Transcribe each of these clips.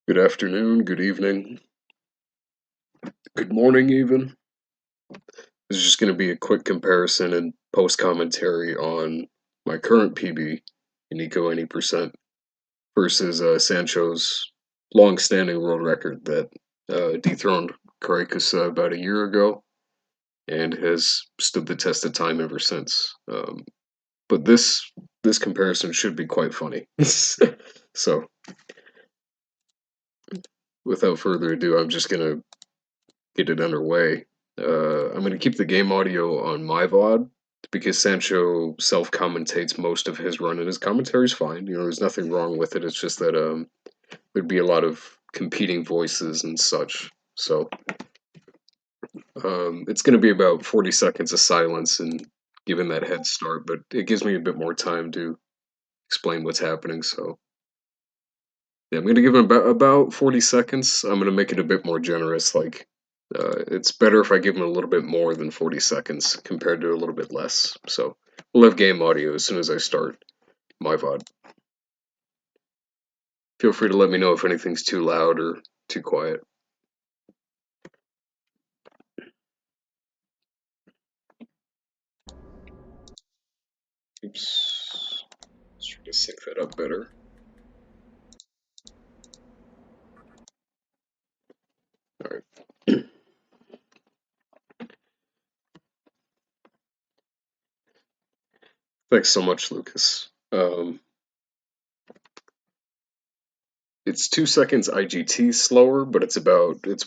Good afternoon, good evening, good morning, even. This is just going to be a quick comparison and post commentary on my current PB in ICO 80% versus Sancho's long standing world record that dethroned Caracas about a year ago and has stood the test of time ever since. But this comparison should be quite funny. So, without further ado, I'm just going to get it underway. I'm going to keep the game audio on my VOD because Sancho self commentates most of his run, and his commentary is fine. There's nothing wrong with it. It's just that there'd be a lot of competing voices and such. So it's going to be about 40 seconds of silence and given that head start, but it gives me a bit more time to explain what's happening. So yeah, I'm going to give him about 40 seconds. I'm going to make it a bit more generous, like it's better if I give him a little bit more than 40 seconds compared to a little bit less. So we'll have game audio as soon as I start my VOD. Feel free to let me know if anything's too loud or too quiet. Oops. Let's try to sync that up better. Alright. Thanks so much, Lucas. It's 2 seconds IGT slower, but it's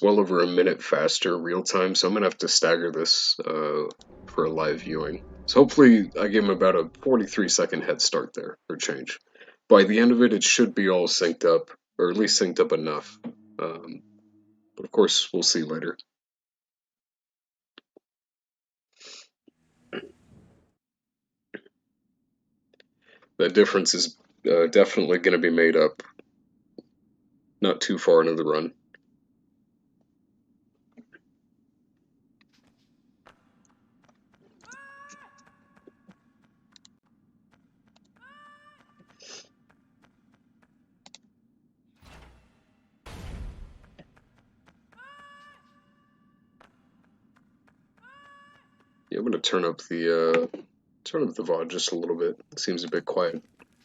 well over a minute faster real time. So I'm gonna have to stagger this for a live viewing. So hopefully I give him about a 43-second head start there or change. By the end of it, it should be all synced up, or at least synced up enough. But of course, we'll see later. That difference is definitely going to be made up not too far into the run. Yeah, I'm going to turn up the VOD just a little bit. It seems a bit quiet,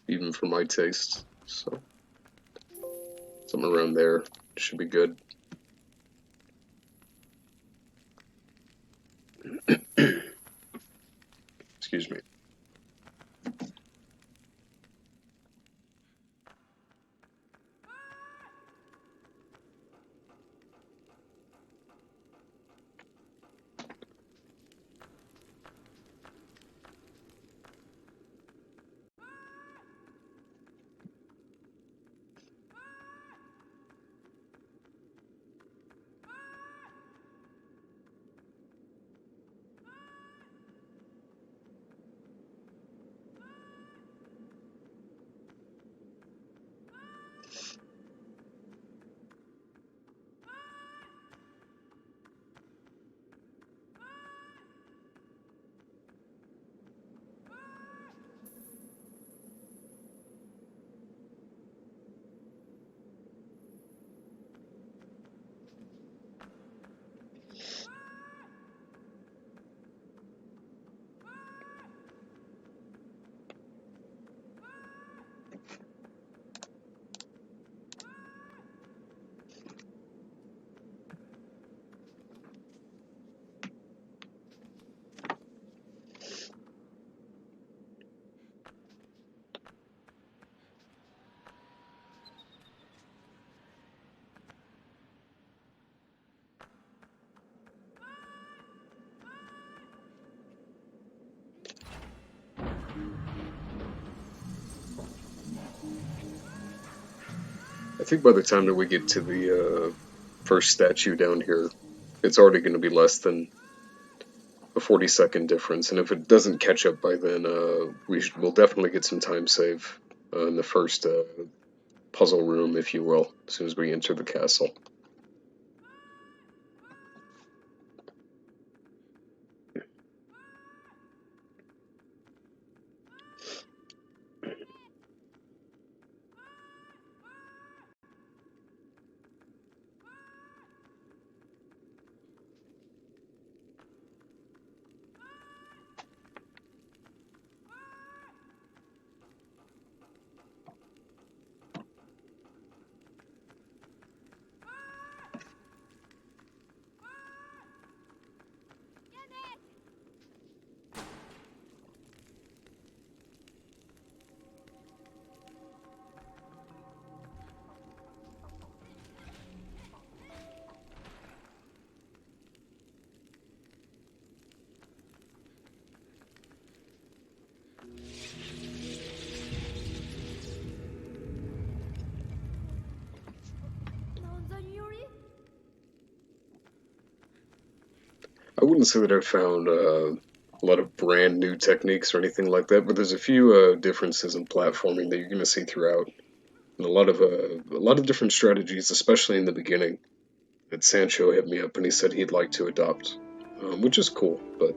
even for my taste. So something around there should be good. Excuse me. I think by the time that we get to the first statue down here, it's already going to be less than a 40-second difference. And if it doesn't catch up by then, we'll definitely get some time save in the first puzzle room, if you will, as soon as we enter the castle. I wouldn't say that I've found a lot of brand new techniques or anything like that, but there's a few differences in platforming that you're going to see throughout, and a lot of different strategies, especially in the beginning. That Sancho hit me up and he said he'd like to adopt, which is cool. But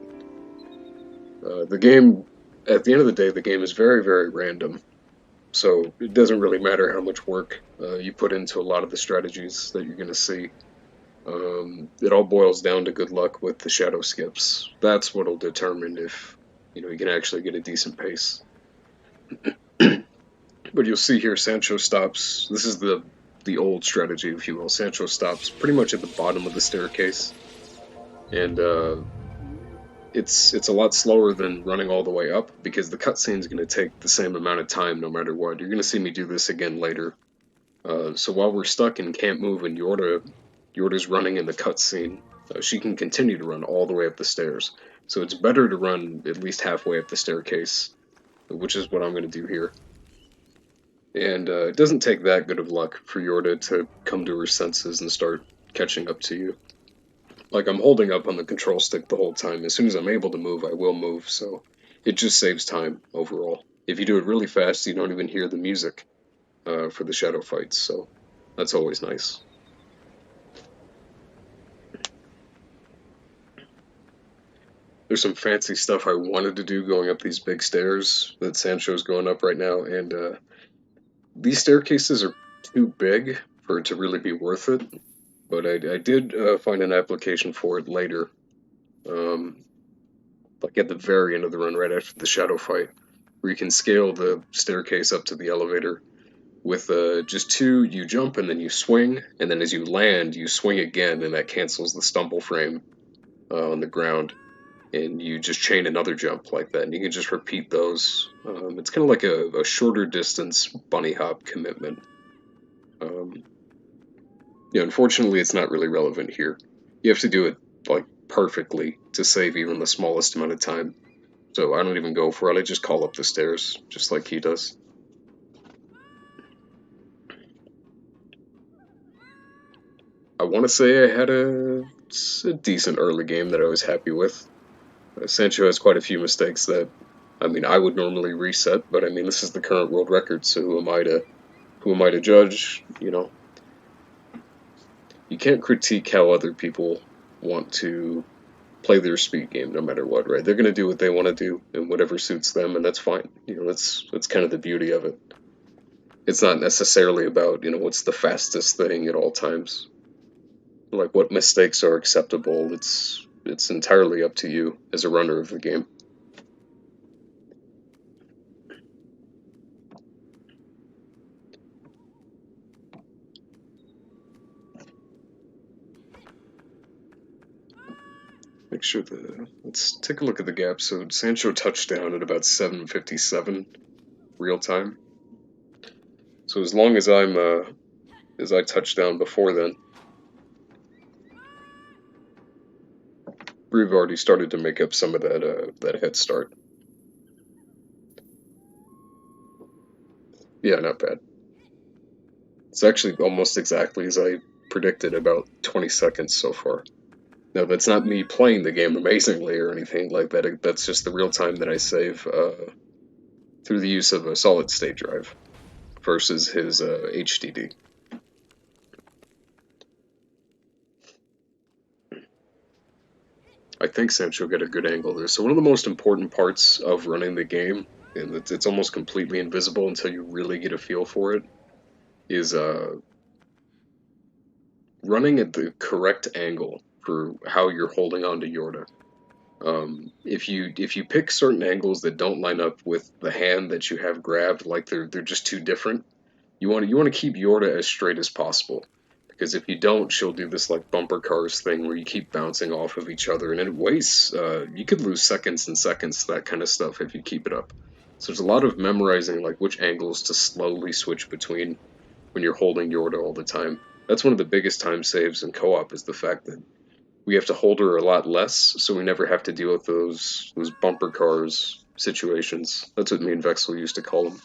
the game, at the end of the day, the game is very, very random. So it doesn't really matter how much work you put into a lot of the strategies that you're going to see. It all boils down to good luck with the shadow skips. That's what'll determine if you can actually get a decent pace. But you'll see here, Sancho stops. This is the old strategy, if you will. Sancho stops pretty much at the bottom of the staircase, and it's a lot slower than running all the way up because the cutscene is going to take the same amount of time no matter what. You're going to see me do this again later. So while we're stuck and can't move and Yorda's running in the cutscene, she can continue to run all the way up the stairs. So it's better to run at least halfway up the staircase, which is what I'm going to do here. And it doesn't take that good of luck for Yorda to come to her senses and start catching up to you. Like, I'm holding up on the control stick the whole time. As soon as I'm able to move, I will move, so it just saves time overall. If you do it really fast, you don't even hear the music for the shadow fights, so that's always nice. There's some fancy stuff I wanted to do going up these big stairs that Sancho's going up right now, and these staircases are too big for it to really be worth it, but I did find an application for it later. Like at the very end of the run, right after the shadow fight, where you can scale the staircase up to the elevator with just two. You jump and then you swing, and then as you land, you swing again, and that cancels the stumble frame on the ground, and you just chain another jump like that, and you can just repeat those. It's kind of like a shorter distance bunny hop commitment. Um, yeah, unfortunately, it's not really relevant here. You have to do it like perfectly to save even the smallest amount of time. So I don't even go for it. I just call up the stairs, just like he does. I want to say I had a decent early game that I was happy with. Sancho has quite a few mistakes that, I mean, I would normally reset, but I mean, this is the current world record, so who am I to judge? You know, you can't critique how other people want to play their speed game, no matter what, right? They're gonna do what they want to do and whatever suits them, and that's fine. You know, that's kind of the beauty of it. It's not necessarily about what's the fastest thing at all times. Like what mistakes are acceptable. It's entirely up to you as a runner of the game. Make sure let's take a look at the gap. So Sancho touched down at about 7:57 real time. So as long as I touch down before then, we've already started to make up some of that head start. Yeah, not bad. It's actually almost exactly as I predicted, about 20 seconds so far. Now, that's not me playing the game amazingly or anything like that. That's just the real time that I save through the use of a solid state drive versus his HDD. I think Sancho got a good angle there. So one of the most important parts of running the game, and it's almost completely invisible until you really get a feel for it, is running at the correct angle for how you're holding on to Yorda. If you pick certain angles that don't line up with the hand that you have grabbed, like they're just too different, you want to keep Yorda as straight as possible. Because if you don't, she'll do this like bumper cars thing where you keep bouncing off of each other, and it wastes. You could lose seconds and seconds, that kind of stuff, if you keep it up. So there's a lot of memorizing like which angles to slowly switch between when you're holding Yorda all the time. That's one of the biggest time saves in co-op is the fact that we have to hold her a lot less, so we never have to deal with those bumper cars situations. That's what me and Vexel used to call them.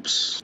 Oops.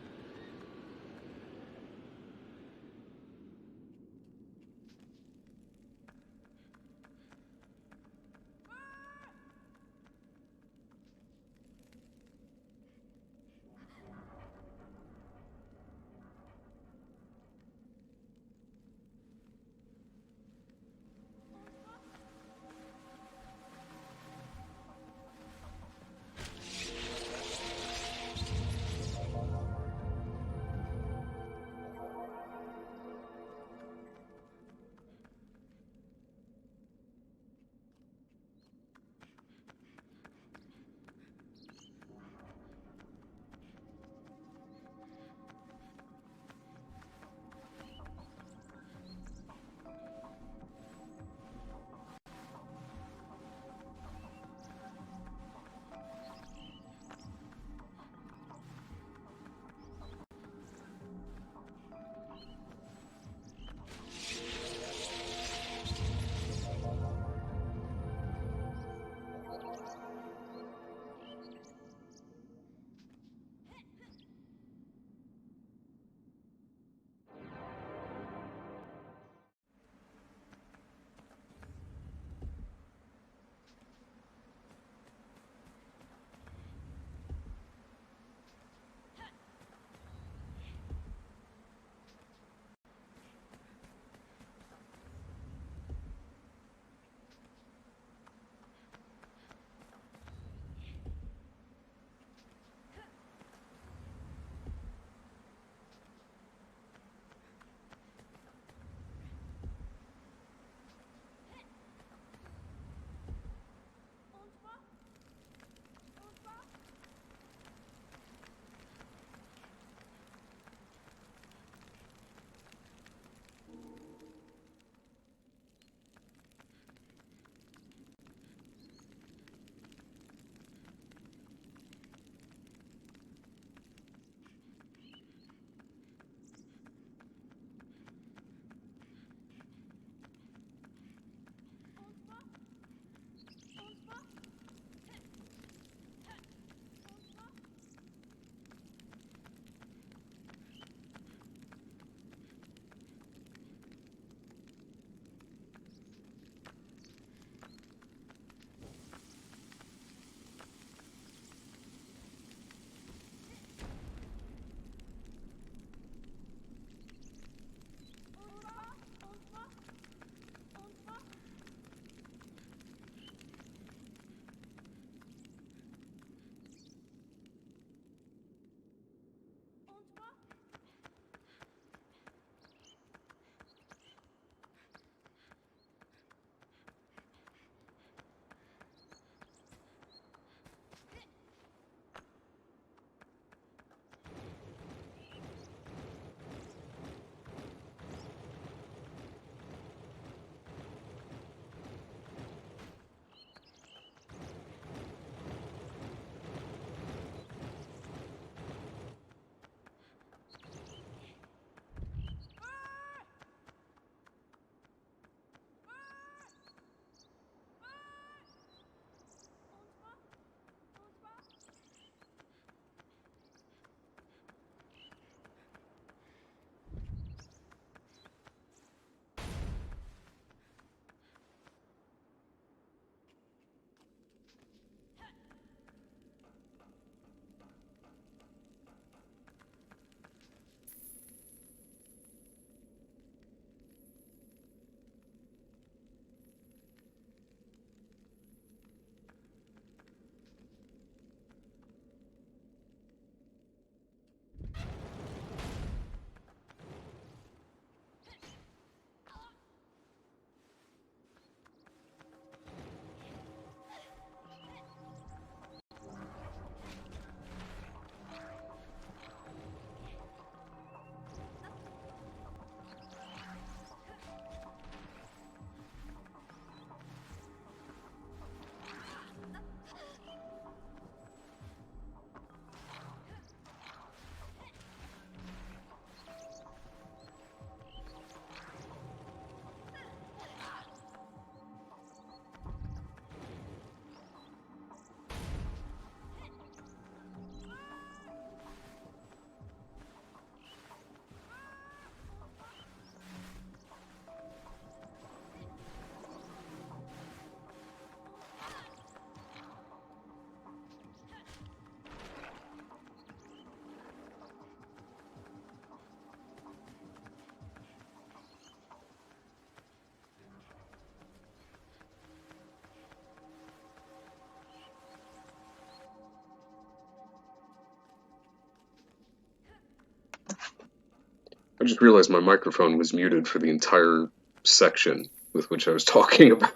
I just realized my microphone was muted for the entire section with which I was talking about.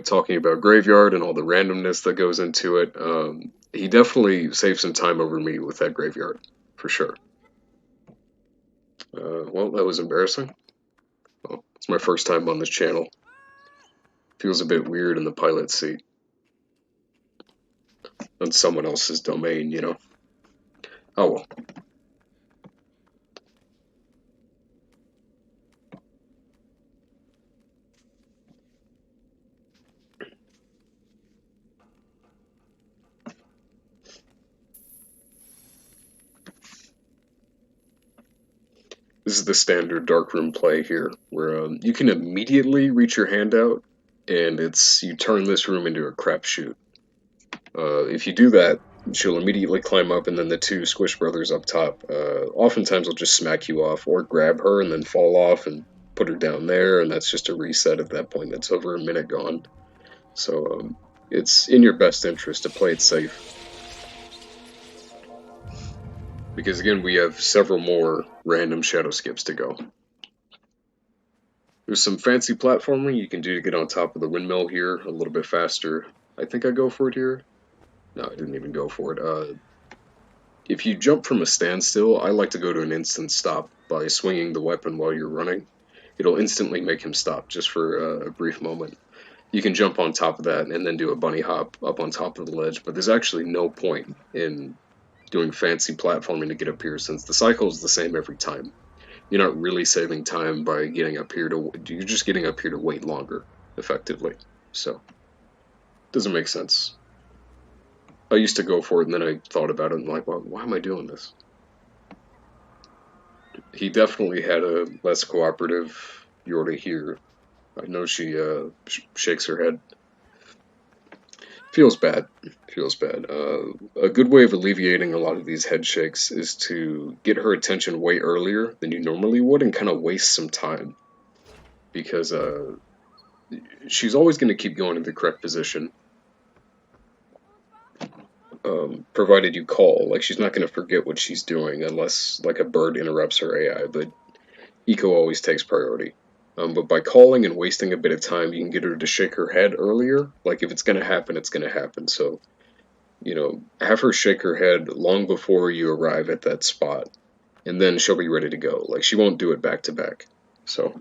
Talking about Graveyard and all the randomness that goes into it. He definitely saved some time over me with that Graveyard, for sure. Well, that was embarrassing. Well, it's my first time on this channel. Feels a bit weird in the pilot seat. On someone else's domain, you know. Oh well. This is the standard darkroom play here, where you can immediately reach your hand out, and you turn this room into a crapshoot. If you do that, she'll immediately climb up, and then the two Squish brothers up top, oftentimes will just smack you off, or grab her and then fall off and put her down there, and that's just a reset at that point. That's over a minute gone. So it's in your best interest to play it safe. Because again, we have several more random shadow skips to go. There's some fancy platforming you can do to get on top of the windmill here a little bit faster. I think I go for it here. No, I didn't even go for it. If you jump from a standstill, I like to go to an instant stop by swinging the weapon while you're running. It'll instantly make him stop just for a brief moment. You can jump on top of that and then do a bunny hop up on top of the ledge, but there's actually no point in doing fancy platforming to get up here since the cycle is the same every time. You're not really saving time by getting up here you're just getting up here to wait longer, effectively. So, doesn't make sense. I used to go for it and then I thought about it and like, well, why am I doing this? He definitely had a less cooperative Yorda here. I know she shakes her head. Feels bad. Feels bad. A good way of alleviating a lot of these head shakes is to get her attention way earlier than you normally would and kind of waste some time. Because she's always going to keep going in the correct position. Provided you call. Like, she's not going to forget what she's doing unless, like, a bird interrupts her AI. But ICO always takes priority. But by calling and wasting a bit of time, you can get her to shake her head earlier. Like, if it's going to happen, it's going to happen. So, you know, have her shake her head long before you arrive at that spot. And then she'll be ready to go. Like, she won't do it back to back. So.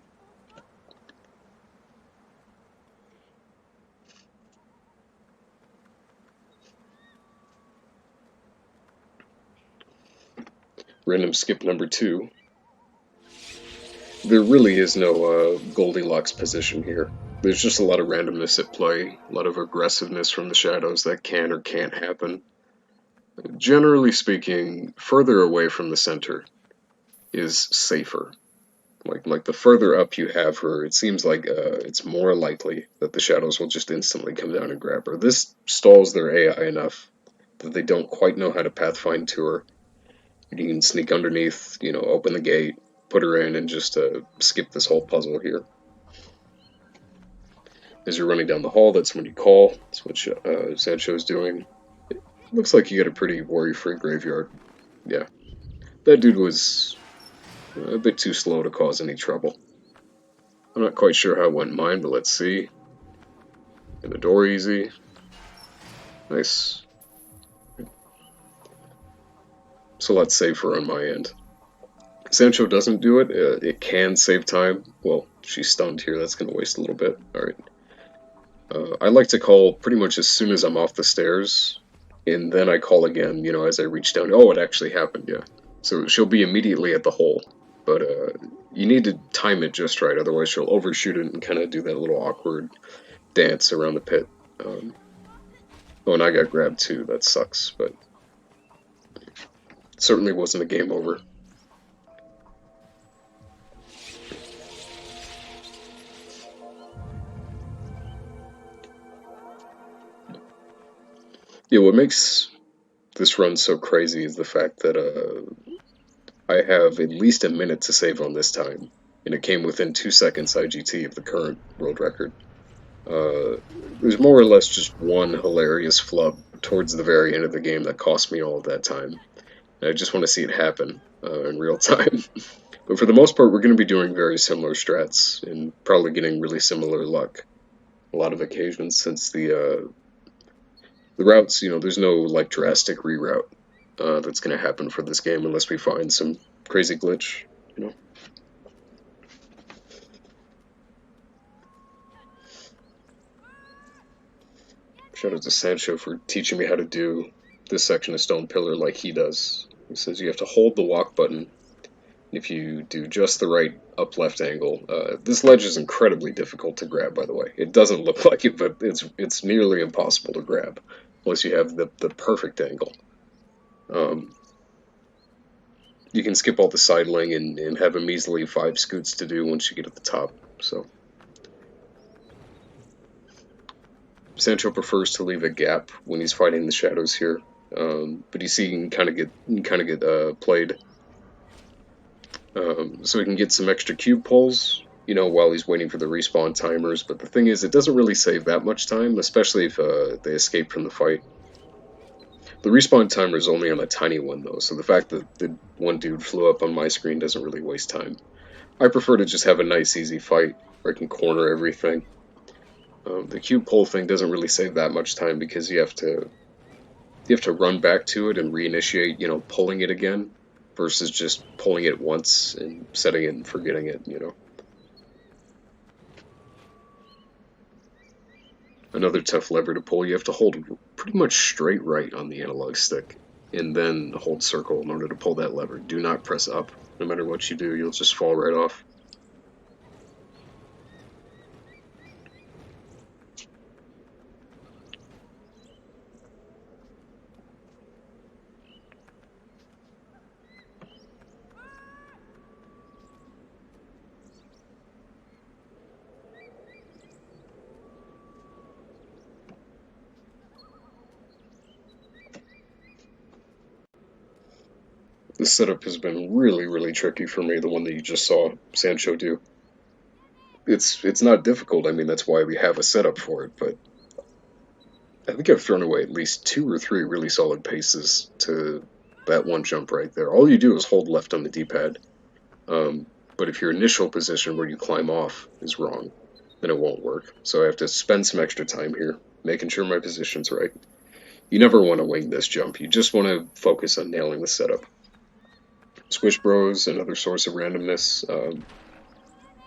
Random skip number 2. There really is no Goldilocks position here. There's just a lot of randomness at play, a lot of aggressiveness from the shadows that can or can't happen. Generally speaking, further away from the center is safer. Like the further up you have her, it seems like it's more likely that the shadows will just instantly come down and grab her. This stalls their AI enough that they don't quite know how to pathfind to her. You can sneak underneath, you know, open the gate, put her in, and just skip this whole puzzle here. As you're running down the hall, that's when you call. That's what Sancho's doing. It looks like you got a pretty worry-free graveyard. Yeah. That dude was a bit too slow to cause any trouble. I'm not quite sure how it went mine, but let's see. And the door easy. Nice. It's a lot safer on my end. Sancho doesn't do it. It can save time. Well, she's stunned here. That's going to waste a little bit. Alright. I like to call pretty much as soon as I'm off the stairs. And then I call again, you know, as I reach down. Oh, it actually happened, yeah. So she'll be immediately at the hole. But you need to time it just right. Otherwise she'll overshoot it and kind of do that little awkward dance around the pit. Oh, and I got grabbed too. That sucks. But it certainly wasn't a game over. Yeah, what makes this run so crazy is the fact that I have at least a minute to save on this time, and it came within 2 seconds IGT of the current world record. There's more or less just one hilarious flub towards the very end of the game that cost me all of that time, and I just want to see it happen. in real time. But for the most part, we're going to be doing very similar strats and probably getting really similar luck a lot of occasions since the routes, there's no like drastic reroute that's going to happen for this game unless we find some crazy glitch, you know. Shout out to Sancho for teaching me how to do this section of Stone Pillar like he does. He says you have to hold the walk button. If you do just the right up left angle, this ledge is incredibly difficult to grab. By the way, it doesn't look like it, but it's nearly impossible to grab unless you have the perfect angle. Um, you can skip all the sidling and have a measly 5 scoots to do once you get at the top. So Sancho prefers to leave a gap when he's fighting the shadows here, but you see, you can kind of get played. So he can get some extra cube pulls, while he's waiting for the respawn timers. But the thing is, it doesn't really save that much time, especially if they escape from the fight. The respawn timer is only on a tiny one, though, so the fact that the one dude flew up on my screen doesn't really waste time. I prefer to just have a nice, easy fight where I can corner everything. The cube pull thing doesn't really save that much time because you have to run back to it and reinitiate, pulling it again, versus just pulling it once and setting it and forgetting it. Another tough lever to pull, you have to hold pretty much straight right on the analog stick, and then hold circle in order to pull that lever. Do not press up. No matter what you do, you'll just fall right off. This setup has been really, really tricky for me, the one that you just saw Sancho do. It's not difficult, I mean, that's why we have a setup for it, but I think I've thrown away at least 2 or 3 really solid paces to that one jump right there. All you do is hold left on the D-pad, but if your initial position where you climb off is wrong, then it won't work. So I have to spend some extra time here, making sure my position's right. You never want to wing this jump, you just want to focus on nailing the setup. Squish Bros, another source of randomness.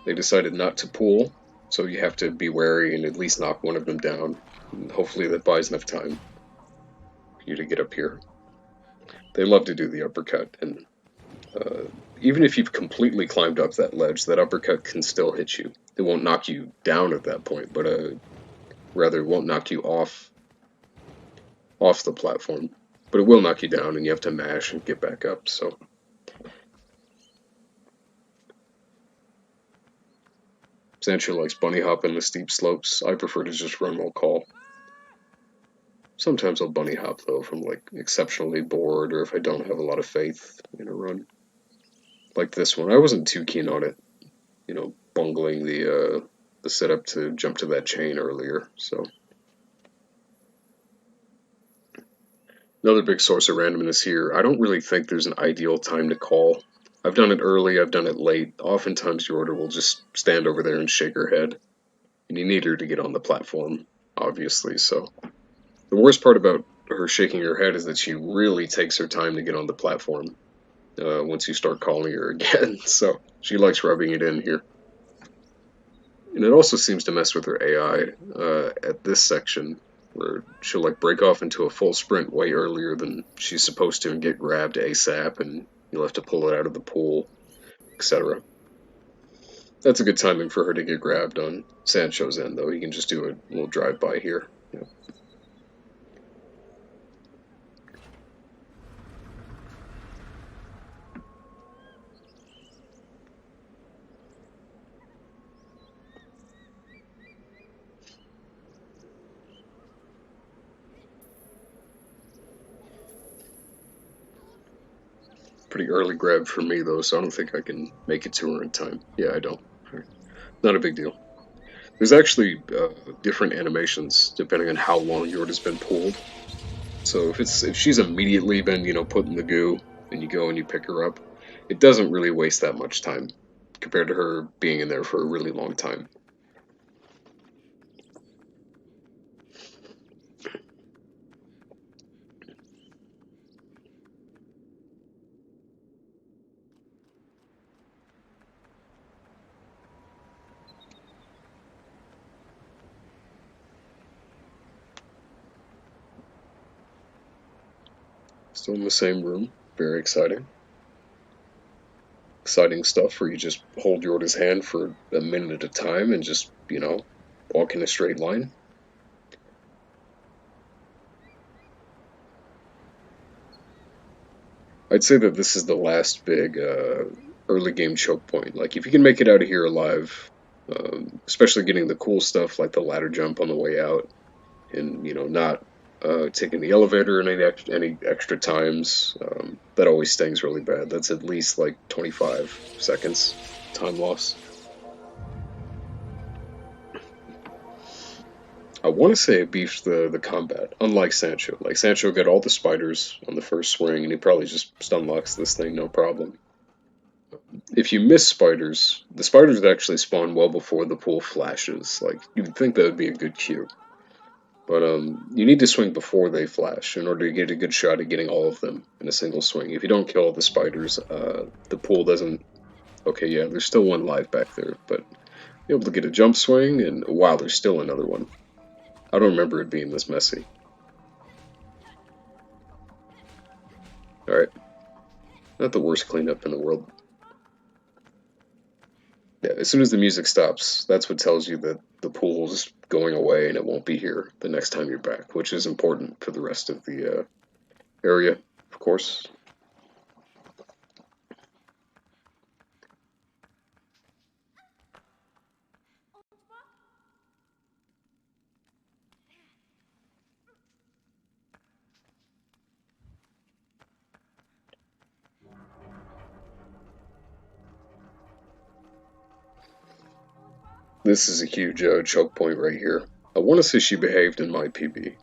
They decided not to pool, so you have to be wary and at least knock one of them down. And hopefully that buys enough time for you to get up here. They love to do the uppercut, and even if you've completely climbed up that ledge, that uppercut can still hit you. It won't knock you down at that point, but rather it won't knock you off the platform. But it will knock you down, and you have to mash and get back up, so... Sancho likes bunny hop in the steep slopes. I prefer to just run while call. Sometimes I'll bunny hop though if I'm like exceptionally bored or if I don't have a lot of faith in a run. Like this one, I wasn't too keen on it. Bungling the setup to jump to that chain earlier. So another big source of randomness here. I don't really think there's an ideal time to call. I've done it early, I've done it late. Oftentimes your order will just stand over there and shake her head. And you need her to get on the platform, obviously, so... The worst part about her shaking her head is that she really takes her time to get on the platform once you start calling her again, so she likes rubbing it in here. And it also seems to mess with her AI at this section, where she'll like break off into a full sprint way earlier than she's supposed to and get grabbed ASAP, and you'll have to pull it out of the pool, etc. That's a good timing for her to get grabbed on Sancho's end, though. He can just do a little drive-by here. Yeah. Pretty early grab for me, though, so I don't think I can make it to her in time. Yeah, I don't. Not a big deal. There's actually different animations depending on how long your order's been pulled. So if she's immediately been, put in the goo, and you go and you pick her up, it doesn't really waste that much time compared to her being in there for a really long time. Still in the same room. Very exciting. Exciting stuff where you just hold Yorda's hand for a minute at a time and just, walk in a straight line. I'd say that this is the last big early game choke point. Like, if you can make it out of here alive, especially getting the cool stuff like the ladder jump on the way out, and not taking the elevator any extra times, that always stings really bad. That's at least like 25 seconds time loss. I want to say it beefs the combat, unlike Sancho. Like, Sancho got all the spiders on the first swing, and he probably just stun locks this thing no problem. If you miss spiders, the spiders actually spawn well before the pool flashes. Like, you'd think that would be a good cue. But you need to swing before they flash in order to get a good shot at getting all of them in a single swing. If you don't kill all the spiders, the pool doesn't. Okay, yeah, there's still one live back there, but you're able to get a jump swing, and wow, there's still another one. I don't remember it being this messy. Alright, not the worst cleanup in the world. Yeah, as soon as the music stops, that's what tells you that the pool's going away and it won't be here the next time you're back, which is important for the rest of the area, of course. This is a huge choke point right here. I want to say she behaved in my PB.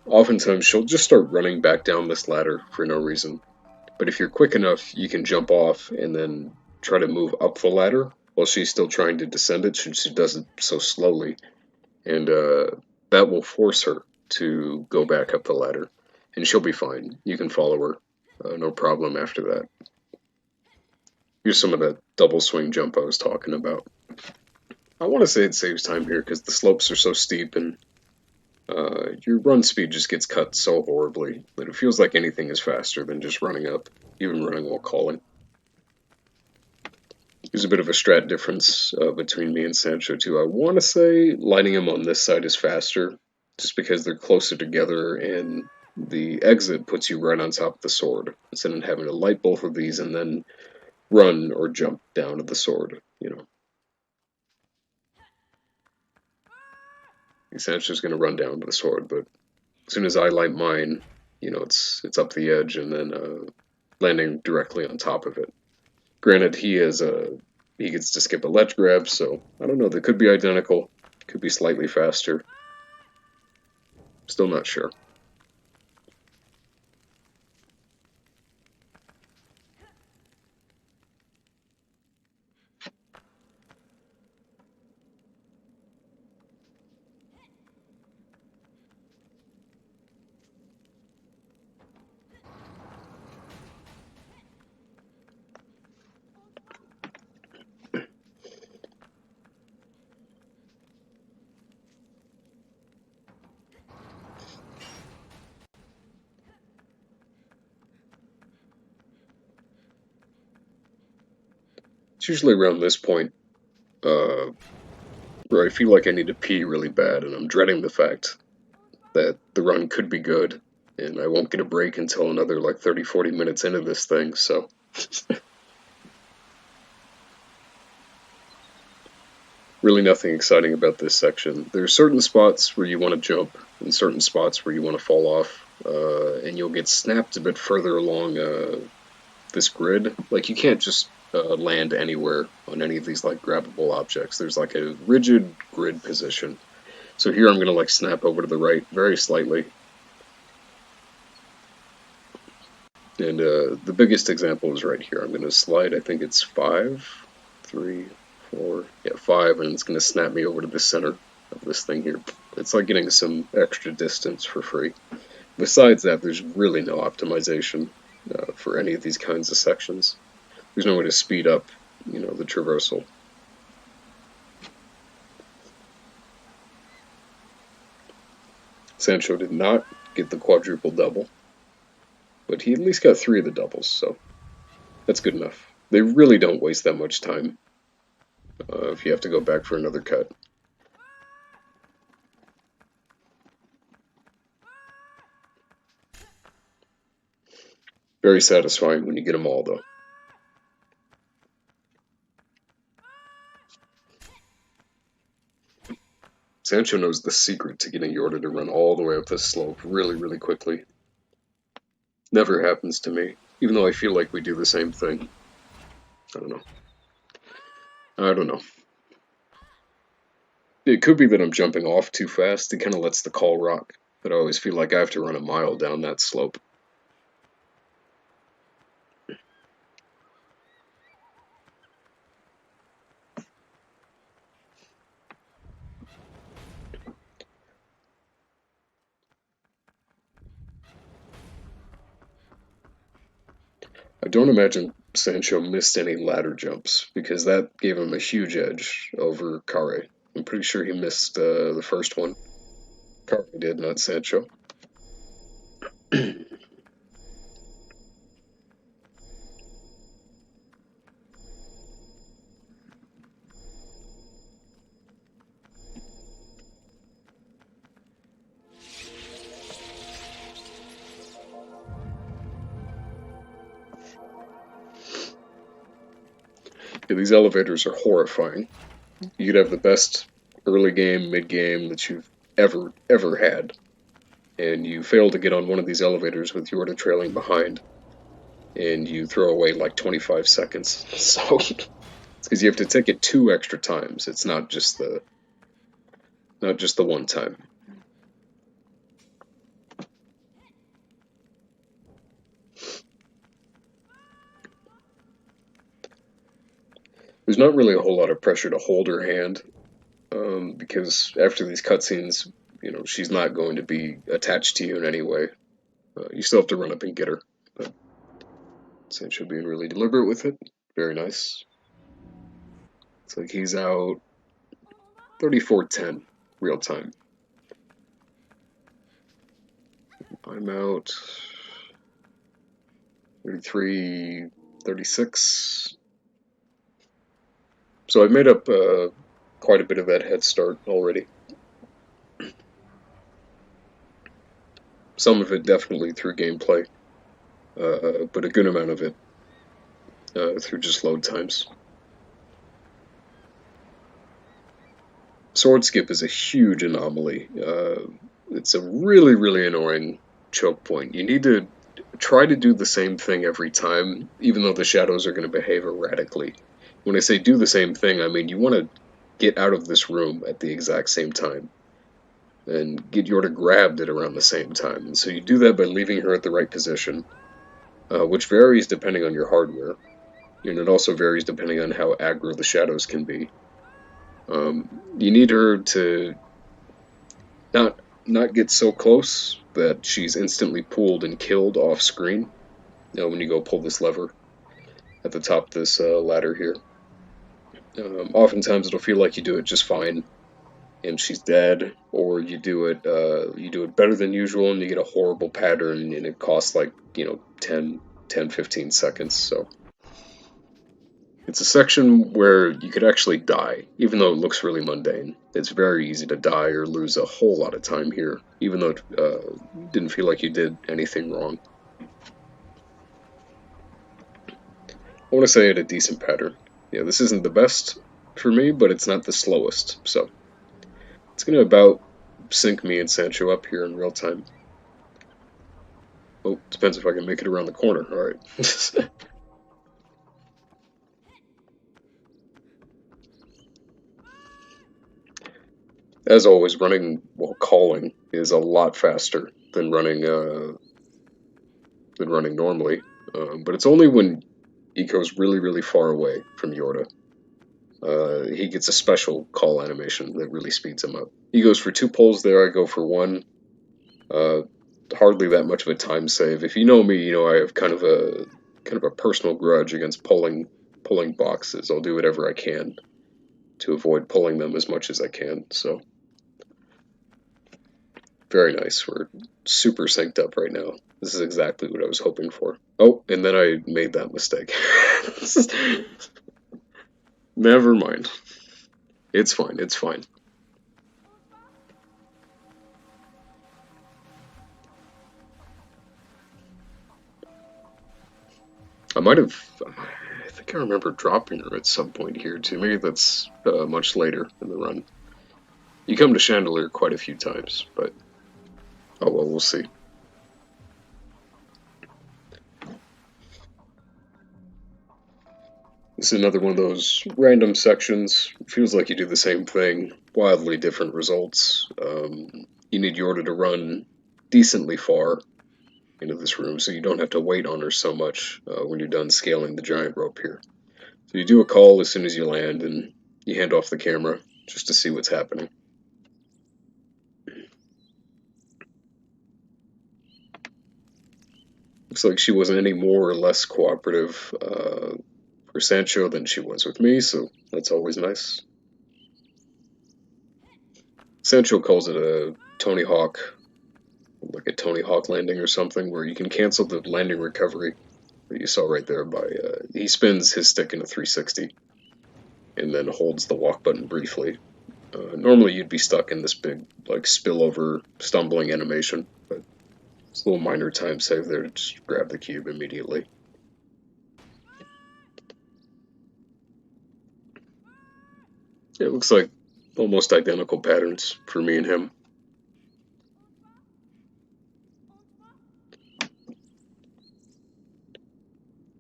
Oftentimes she'll just start running back down this ladder for no reason. But if you're quick enough, you can jump off and then try to move up the ladder while she's still trying to descend it, since she does it so slowly. And that will force her to go back up the ladder. And she'll be fine. You can follow her. No problem after that. Here's some of that double swing jump I was talking about. I want to say it saves time here because the slopes are so steep and your run speed just gets cut so horribly that it feels like anything is faster than just running up, even running while calling. There's a bit of a strat difference between me and Sancho too. I want to say lighting him on this side is faster, just because they're closer together and the exit puts you right on top of the sword, instead of having to light both of these and then run or jump down to the sword. Sancho's going to run down to the sword, but as soon as I light mine, it's up the edge and then landing directly on top of it. Granted, he gets to skip a ledge grab, so I don't know. They could be identical, could be slightly faster. Still not sure. It's usually around this point uh, where I feel like I need to pee really bad, and I'm dreading the fact that the run could be good, and I won't get a break until another like 30-40 minutes into this thing, so really nothing exciting about this section. There's certain spots where you want to jump, and certain spots where you want to fall off, and you'll get snapped a bit further along this grid. Like, you can't just land anywhere on any of these like grabbable objects. There's like a rigid grid position. So here I'm going to like snap over to the right very slightly. And the biggest example is right here. I'm going to slide, I think it's 5, 3, 4, yeah, 5, and it's going to snap me over to the center of this thing here. It's like getting some extra distance for free. Besides that, there's really no optimization for any of these kinds of sections. There's no way to speed up, the traversal. Sancho did not get the quadruple double, but he at least got 3 of the doubles, so that's good enough. They really don't waste that much time if you have to go back for another cut. Very satisfying when you get them all, though. Sancho knows the secret to getting Yorda to run all the way up this slope really, really quickly. Never happens to me, even though I feel like we do the same thing. I don't know. I don't know. It could be that I'm jumping off too fast. It kind of lets the call rock, but I always feel like I have to run a mile down that slope. I don't imagine Sancho missed any ladder jumps, because that gave him a huge edge over Kare. I'm pretty sure he missed the first one. Kare did, not Sancho. Yeah, these elevators are horrifying. You could have the best early game, mid game that you've ever had, and you fail to get on one of these elevators with Yorda trailing behind, and you throw away like 25 seconds. So it's because you have to take it 2 extra times. It's not just the one time. There's not really a whole lot of pressure to hold her hand, because after these cutscenes, she's not going to be attached to you in any way. You still have to run up and get her. But Sancho being really deliberate with it. Very nice. It's like he's out 34-10 real time. I'm out 33-36. So I've made up quite a bit of that head start already. Some of it definitely through gameplay, but a good amount of it through just load times. Sword skip is a huge anomaly. It's a really, really annoying choke point. You need to try to do the same thing every time, even though the shadows are going to behave erratically. When I say do the same thing, I mean you want to get out of this room at the exact same time and get Yorda grabbed at around the same time. And so you do that by leaving her at the right position, which varies depending on your hardware, and it also varies depending on how aggro the shadows can be. You need her to not get so close that she's instantly pulled and killed off screen. When you go pull this lever at the top of this ladder here, oftentimes it'll feel like you do it just fine, and she's dead, or you do it better than usual, and you get a horrible pattern, and it costs like 10, 15 seconds. So it's a section where you could actually die, even though it looks really mundane. It's very easy to die or lose a whole lot of time here, even though it didn't feel like you did anything wrong. I want to say it a decent pattern. Yeah, this isn't the best for me, but it's not the slowest, so it's going to about sync me and Sancho up here in real time. Oh, depends if I can make it around the corner. Alright. As always, running while calling is a lot faster than running than running normally, but it's only when ICO's really, really far away from Yorda. He gets a special call animation that really speeds him up. He goes for 2 pulls there, I go for 1. Uh, Hardly that much of a time save. If you know me, you know I have kind of a personal grudge against pulling boxes. I'll do whatever I can to avoid pulling them as much as I can. So very nice. We're super synced up right now. This is exactly what I was hoping for. Oh, and then I made that mistake. Never mind. It's fine. It's fine. I might have. I think I remember dropping her at some point here too. Maybe that's much later in the run. You come to Chandelier quite a few times, but oh well, we'll see. This is another one of those random sections. It feels like you do the same thing, wildly different results. You need Yorda to run decently far into this room, so you don't have to wait on her so much when you're done scaling the giant rope here. So you do a call as soon as you land, and you hand off the camera just to see what's happening. Looks like she wasn't any more or less cooperative for Sancho than she was with me, so that's always nice. Sancho calls it a Tony Hawk, like a Tony Hawk landing or something, where you can cancel the landing recovery that you saw right there by, he spins his stick in a 360 and then holds the walk button briefly. Normally you'd be stuck in this big, like, spillover, stumbling animation, but it's a little minor time save there to just grab the cube immediately. It looks like almost identical patterns for me and him.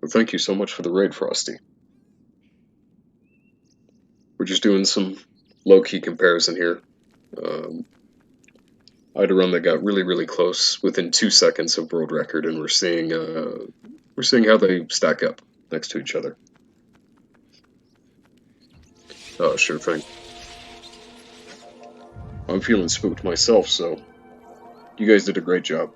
Well, thank you so much for the raid, Frosty. We're just doing some low-key comparison here. I had a run that got really, really close within 2 seconds of world record, and we're seeing how they stack up next to each other. Oh, sure thing. I'm feeling spooked myself, so you guys did a great job.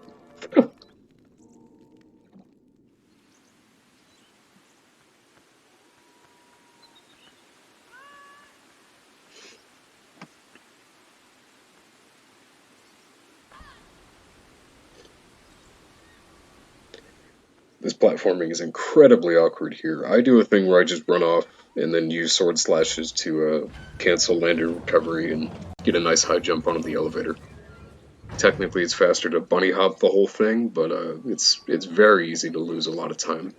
This platforming is incredibly awkward here. I do a thing where I just run off and then use sword slashes to cancel landing recovery and get a nice high jump onto the elevator. Technically, it's faster to bunny hop the whole thing, but it's very easy to lose a lot of time.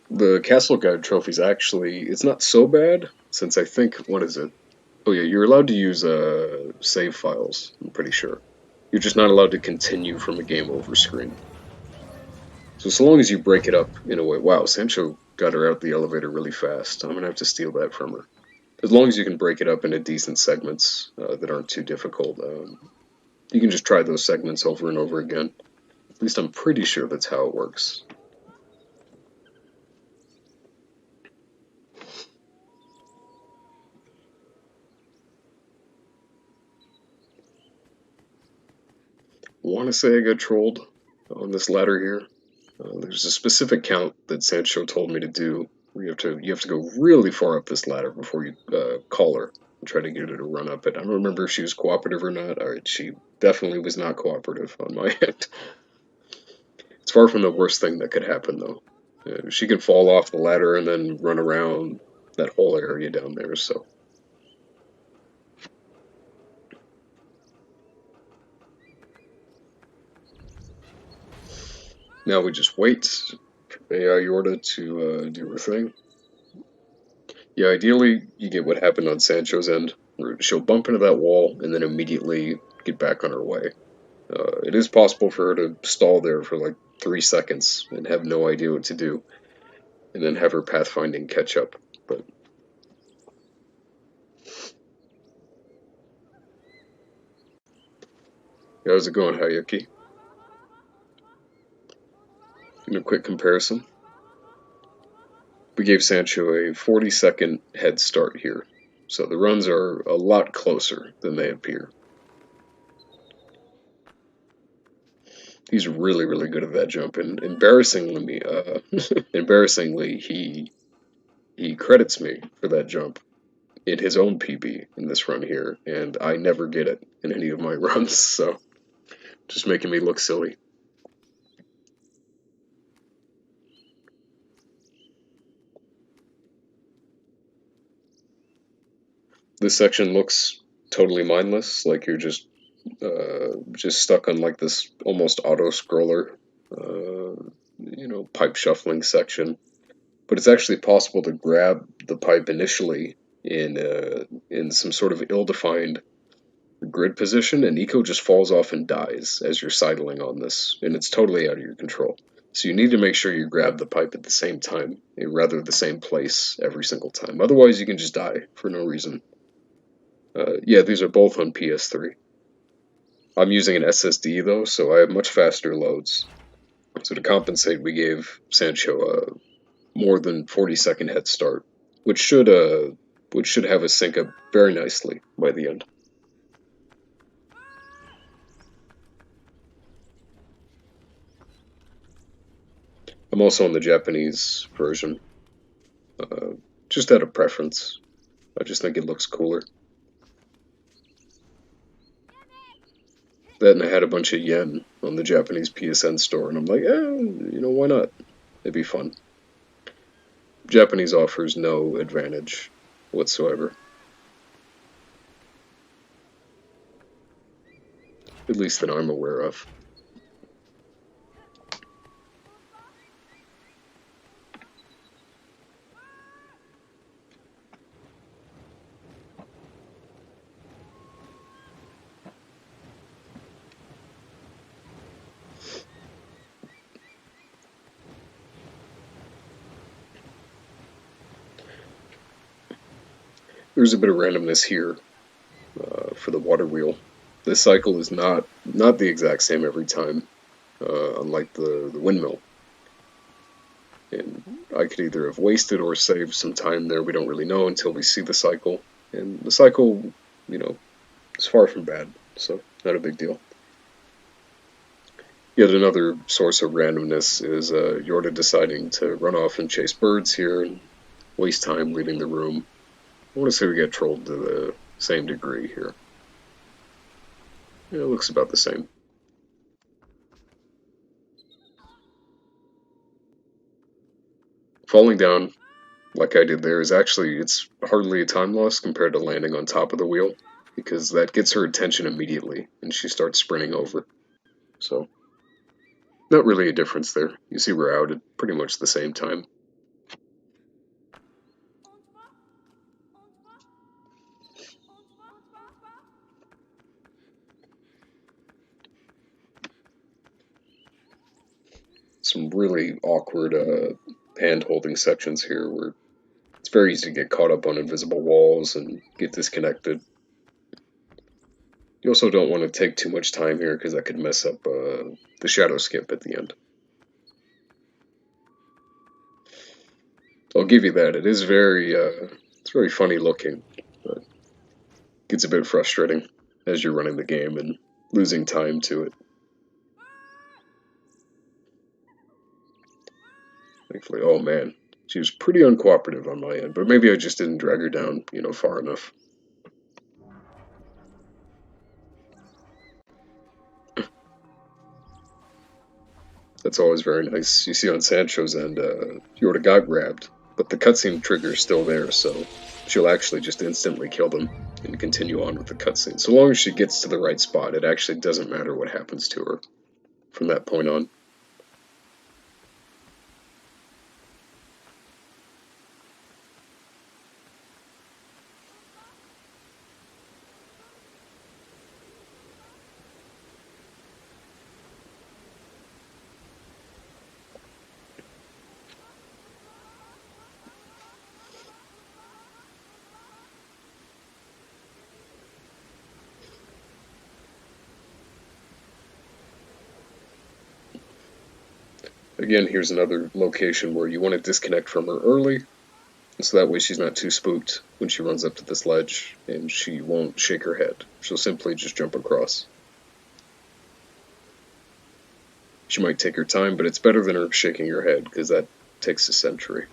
The Castle Guide trophy's actually, it's not so bad, since I think, what is it? Oh yeah, you're allowed to use save files, I'm pretty sure. You're just not allowed to continue from a game over screen. So long as you break it up in a way, wow, Sancho got her out the elevator really fast. I'm gonna have to steal that from her. As long as you can break it up into decent segments that aren't too difficult, you can just try those segments over and over again. At least I'm pretty sure that's how it works. I want to say I got trolled on this ladder here. There's a specific count that Sancho told me to do. Where you have to go really far up this ladder before you call her and try to get her to run up it. I don't remember if she was cooperative or not. Alright, she definitely was not cooperative on my end. It's far from the worst thing that could happen though. She can fall off the ladder and then run around that whole area down there. So now we just wait for AI Yorda to do her thing. Yeah, ideally you get what happened on Sancho's end, where she'll bump into that wall and then immediately get back on her way. It is possible for her to stall there for like 3 seconds and have no idea what to do, and then have her pathfinding catch up. But How's it going, Hayeki? In a quick comparison, we gave Sancho a 40-second head start here, so the runs are a lot closer than they appear. He's really, really good at that jump, and embarrassingly, he credits me for that jump in his own PB in this run here, and I never get it in any of my runs, so just making me look silly. This section looks totally mindless, like you're just stuck on like this almost auto scroller, pipe shuffling section. But it's actually possible to grab the pipe initially in some sort of ill-defined grid position, and Eco just falls off and dies as you're sidling on this, and it's totally out of your control. So you need to make sure you grab the pipe at the same time, rather the same place every single time. Otherwise, you can just die for no reason. Yeah, these are both on PS3. I'm using an SSD though, so I have much faster loads. So to compensate, we gave Sancho a more than 40-second head start, which should have us sync up very nicely by the end. I'm also on the Japanese version, uh, just out of preference. I just think it looks cooler. Then I had a bunch of yen on the Japanese PSN store, and I'm like, why not? It'd be fun. Japanese offers no advantage whatsoever, at least that I'm aware of. There's a bit of randomness here for the water wheel. This cycle is not the exact same every time, unlike the windmill. And I could either have wasted or saved some time there. We don't really know until we see the cycle. And the cycle, you know, is far from bad, so not a big deal. Yet another source of randomness is Yorda deciding to run off and chase birds here and waste time leaving the room. I want to say we get trolled to the same degree here. Yeah, it looks about the same. Falling down, like I did there, it's hardly a time loss compared to landing on top of the wheel, because that gets her attention immediately, and she starts sprinting over. So, not really a difference there. You see we're out at pretty much the same time. Some really awkward hand-holding sections here where it's very easy to get caught up on invisible walls and get disconnected. You also don't want to take too much time here because that could mess up the shadow skip at the end. I'll give you that. It's very funny looking, but it gets a bit frustrating as you're running the game and losing time to it. Thankfully, oh man, she was pretty uncooperative on my end, but maybe I just didn't drag her down, far enough. That's always very nice. You see on Sancho's end, Yorda got grabbed, but the cutscene trigger is still there, so she'll actually just instantly kill them and continue on with the cutscene. So long as she gets to the right spot, it actually doesn't matter what happens to her from that point on. Again, here's another location where you want to disconnect from her early, so that way she's not too spooked when she runs up to this ledge, and she won't shake her head. She'll simply just jump across. She might take her time, but it's better than her shaking her head, because that takes a century.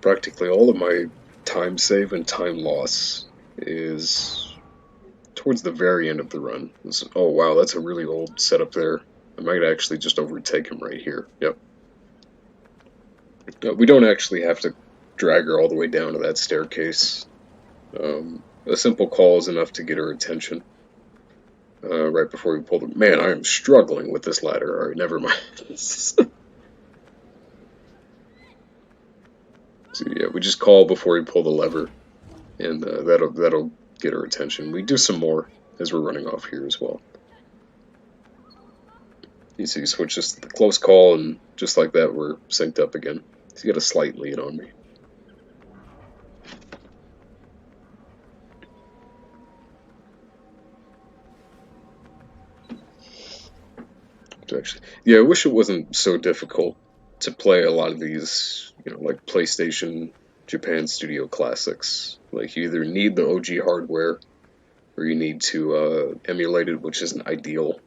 Practically all of my time save and time loss is towards the very end of the run. Oh wow, that's a really old setup there. I might actually just overtake him right here. Yep. We don't actually have to drag her all the way down to that staircase. A simple call is enough to get her attention. Right before we pull the... Man, I am struggling with this ladder. Alright, never mind. So yeah, we just call before we pull the lever, and that'll get her attention. We do some more as we're running off here as well. You see, he switches to the close call, and just like that, we're synced up again. He's got a slight lead on me. Actually, yeah, I wish it wasn't so difficult to play a lot of these, like PlayStation Japan Studio classics. Like, you either need the OG hardware, or you need to emulate it, which isn't ideal,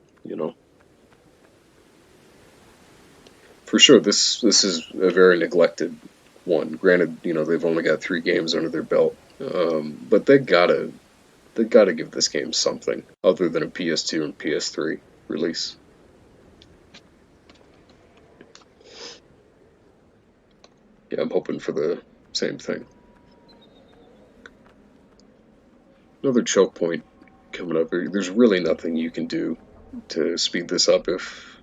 For sure, this is a very neglected one. Granted, they've only got 3 games under their belt, but they gotta give this game something other than a PS2 and PS3 release. Yeah, I'm hoping for the same thing. Another choke point coming up. There's really nothing you can do to speed this up if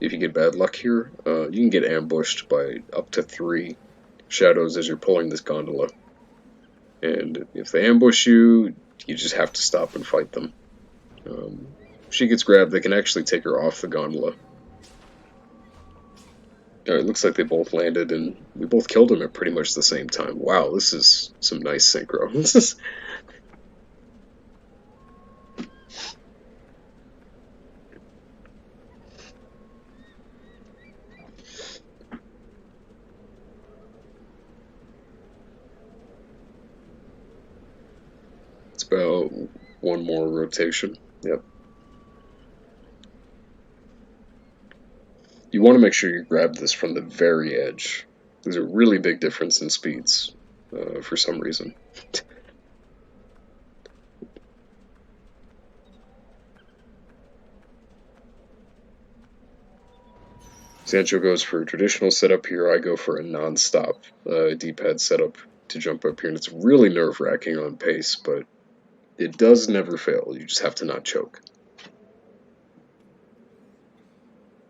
you get bad luck here. You can get ambushed by up to 3 shadows as you're pulling this gondola. And if they ambush you, you just have to stop and fight them. If she gets grabbed, they can actually take her off the gondola. It looks like they both landed, and we both killed him at pretty much the same time. Wow, this is some nice synchro. It's about one more rotation. Yep. You want to make sure you grab this from the very edge. There's a really big difference in speeds, for some reason. Sancho goes for a traditional setup here. I go for a non-stop D-pad setup to jump up here, and it's really nerve-wracking on pace, but it does never fail. You just have to not choke.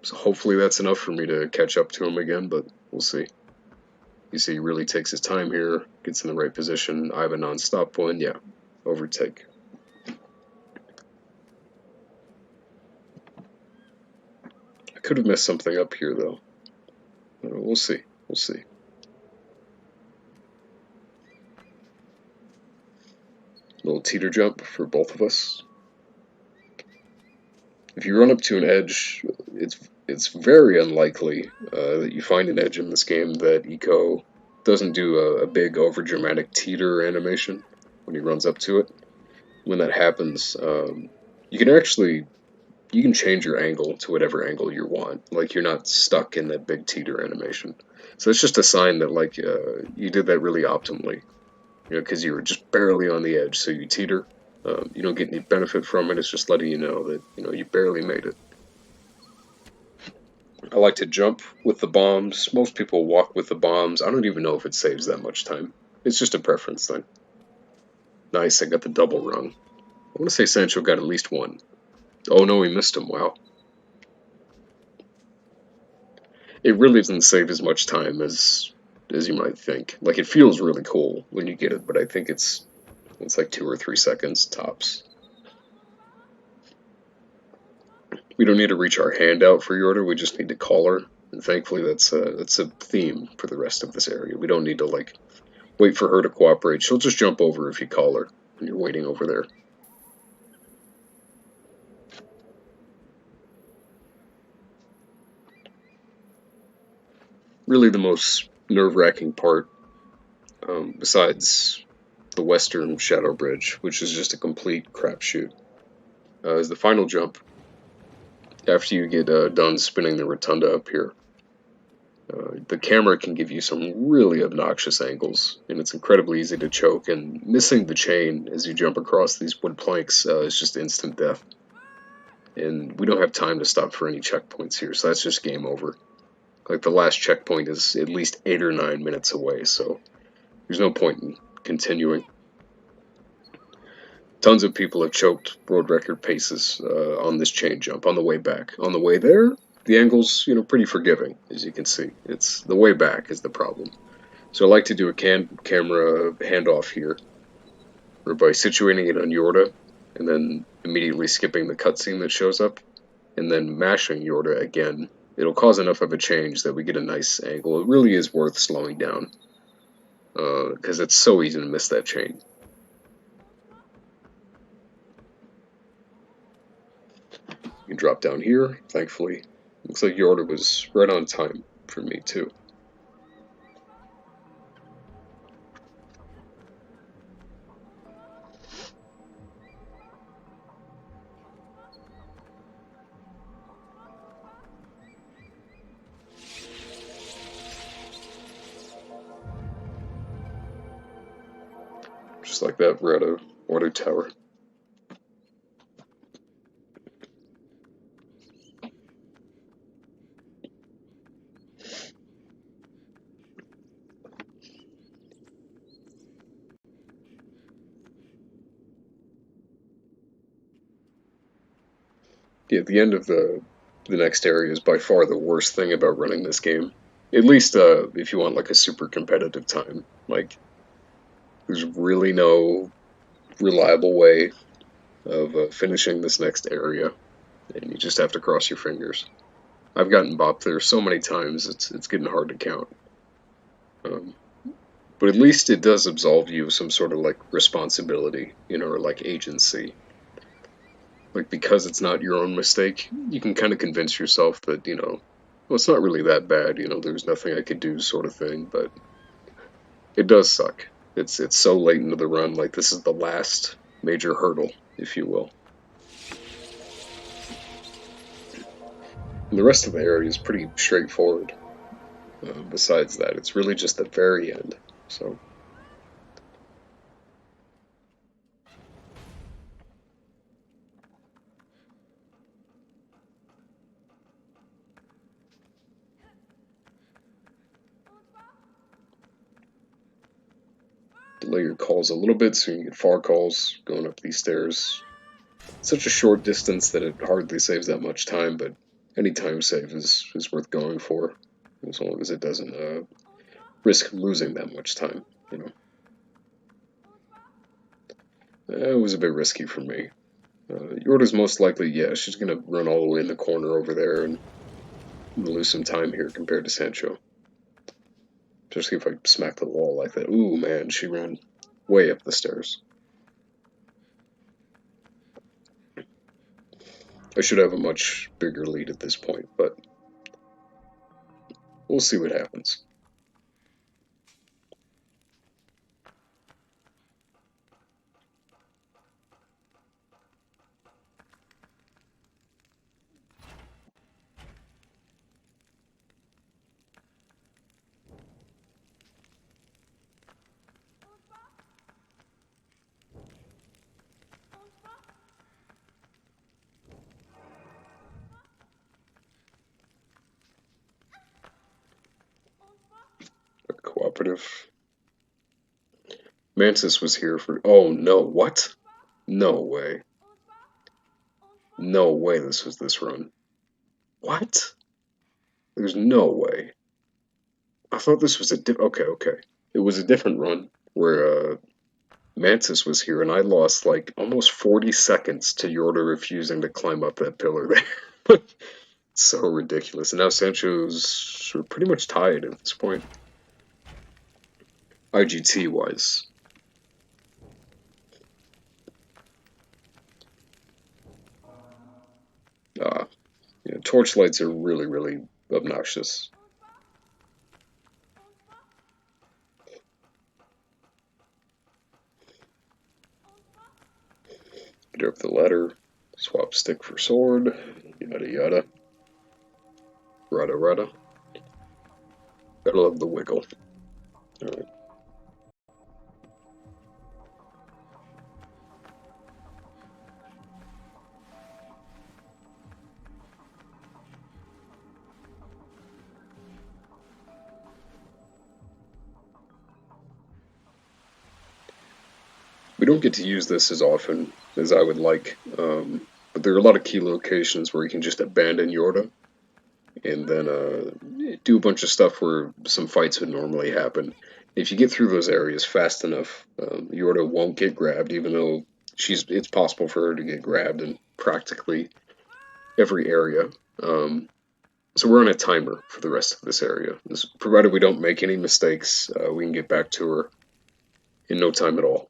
So hopefully that's enough for me to catch up to him again, but we'll see. You see he really takes his time here, gets in the right position. I have a non-stop one. Yeah, overtake. I could have messed something up here, though. We'll see. We'll see. Little teeter jump for both of us. If you run up to an edge, it's very unlikely that you find an edge in this game that ICO doesn't do a big over-dramatic teeter animation when he runs up to it. When that happens, you can change your angle to whatever angle you want. Like, you're not stuck in that big teeter animation. So it's just a sign that, like, you did that really optimally. Because you were just barely on the edge, so you teeter. You don't get any benefit from it. It's just letting you know that, you barely made it. I like to jump with the bombs. Most people walk with the bombs. I don't even know if it saves that much time. It's just a preference thing. Nice, I got the double rung. I want to say Sancho got at least one. Oh no, he missed him. Wow. It really doesn't save as much time as you might think. Like it feels really cool when you get it, but I think it's like 2 or 3 seconds tops. We don't need to reach our hand out for Yorda, we just need to call her. And thankfully that's a theme for the rest of this area. We don't need to like wait for her to cooperate. She'll just jump over if you call her when you're waiting over there. Really the most nerve-wracking part, besides the western Shadow Bridge, which is just a complete crapshoot, is the final jump after you get done spinning the rotunda up here. The camera can give you some really obnoxious angles, and it's incredibly easy to choke, and missing the chain as you jump across these wood planks is just instant death. And we don't have time to stop for any checkpoints here, so that's just game over. Like, the last checkpoint is at least 8 or 9 minutes away, so there's no point in continuing. Tons of people have choked world record paces on this chain jump on the way back. On the way there, the angle's, pretty forgiving, as you can see. It's the way back is the problem. So I like to do a camera handoff here, whereby situating it on Yorda, and then immediately skipping the cutscene that shows up, and then mashing Yorda again. It'll cause enough of a change that we get a nice angle. It really is worth slowing down, because it's so easy to miss that chain. You can drop down here, thankfully. Looks like Yorda was right on time for me, too. Just like that, we're at a water tower. Yeah, the end of the next area is by far the worst thing about running this game. At least if you want like a super competitive time. Like, there's really no reliable way of finishing this next area, and you just have to cross your fingers. I've gotten bopped there so many times, it's getting hard to count. Um, but at least it does absolve you of some sort of like responsibility, or like agency. Like, because it's not your own mistake, you can kind of convince yourself that, well, it's not really that bad, there's nothing I could do, sort of thing, but it does suck. It's so late into the run, like this is the last major hurdle, if you will. And the rest of the area is pretty straightforward. Besides that, it's really just the very end. So, delay your calls a little bit so you can get far calls going up these stairs. It's such a short distance that it hardly saves that much time, but any time save is worth going for, as long as it doesn't risk losing that much time. It was a bit risky for me. Yorda's most likely, yeah, she's going to run all the way in the corner over there and lose some time here compared to Sancho. Just if I smack the wall like that. Ooh, man, she ran way up the stairs. I should have a much bigger lead at this point, but we'll see what happens. Cooperative. Mantis was here for. Oh no, what? No way. No way this was this run. What? There's no way. I thought this was a okay. It was a different run where Mantis was here, and I lost like almost 40 seconds to Yorda refusing to climb up that pillar there. So ridiculous. And now Sancho's sort of pretty much tied at this point, IGT wise. Uh, Torchlights are really, really obnoxious. Get up the ladder, swap stick for sword, yada yada. Rada rada. Gotta love the wiggle. Alright. We don't get to use this as often as I would like, but there are a lot of key locations where you can just abandon Yorda and then do a bunch of stuff where some fights would normally happen. If you get through those areas fast enough, Yorda won't get grabbed, even though it's possible for her to get grabbed in practically every area. Um, so we're on a timer for the rest of this area. Provided we don't make any mistakes, we can get back to her in no time at all.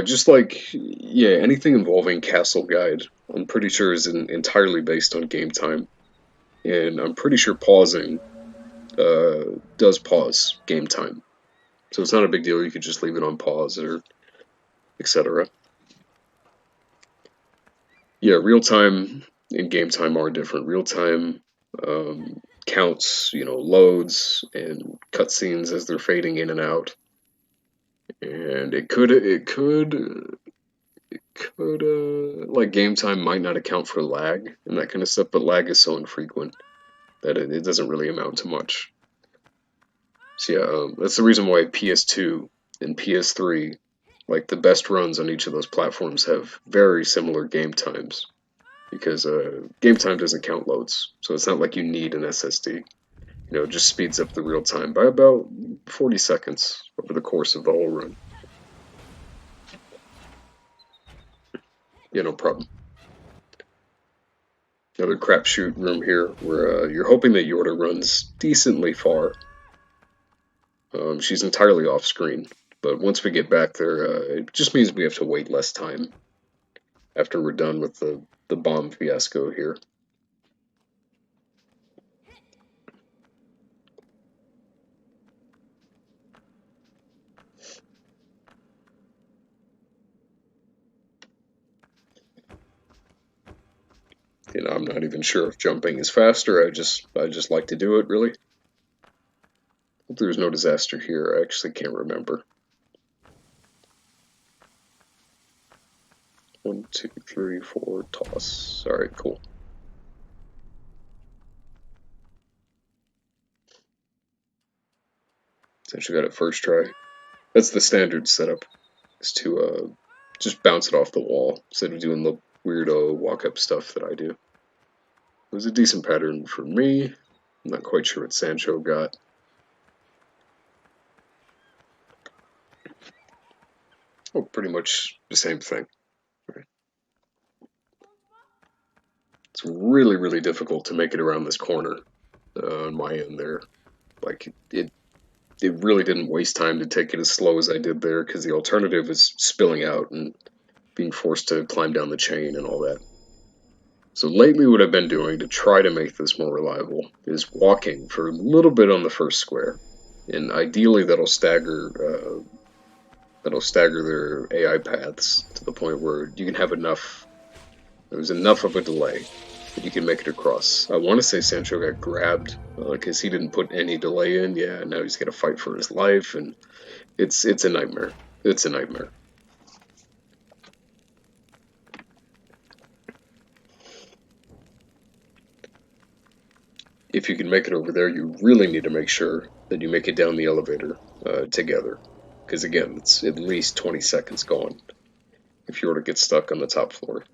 Just like, yeah, anything involving Castle Guide, I'm pretty sure is entirely based on game time. And I'm pretty sure pausing does pause game time. So it's not a big deal. You could just leave it on pause or etc. Yeah, real time and game time are different. Real time counts, loads and cutscenes as they're fading in and out. And it could like game time might not account for lag and that kind of stuff, but lag is so infrequent that it doesn't really amount to much. So yeah, that's the reason why PS2 and PS3, like the best runs on each of those platforms, have very similar game times because game time doesn't count loads, so it's not like you need an SSD. It just speeds up the real time by about 40 seconds over the course of the whole run. Yeah, no problem. Another crapshoot room here where you're hoping that Yorda runs decently far. She's entirely off screen, but once we get back there, it just means we have to wait less time after we're done with the bomb fiasco here. I'm not even sure if jumping is faster. I just like to do it, really. Hope there's no disaster here. I actually can't remember. 1, 2, 3, 4, toss. Alright, cool. Since you got it first try. That's the standard setup, is to just bounce it off the wall instead of doing the weirdo walk-up stuff that I do. It was a decent pattern for me. I'm not quite sure what Sancho got. Oh, pretty much the same thing. Right. It's really, really difficult to make it around this corner on my end there. Like, it really didn't waste time to take it as slow as I did there, because the alternative is spilling out and being forced to climb down the chain and all that. So lately what I've been doing to try to make this more reliable is walking for a little bit on the first square. And ideally that'll stagger their AI paths to the point where you can have there's enough of a delay that you can make it across. I want to say Sancho got grabbed because he didn't put any delay in. Yeah, now he's got to fight for his life, and it's a nightmare. It's a nightmare. If you can make it over there, you really need to make sure that you make it down the elevator together. Because again, it's at least 20 seconds gone. if you were to get stuck on the top floor.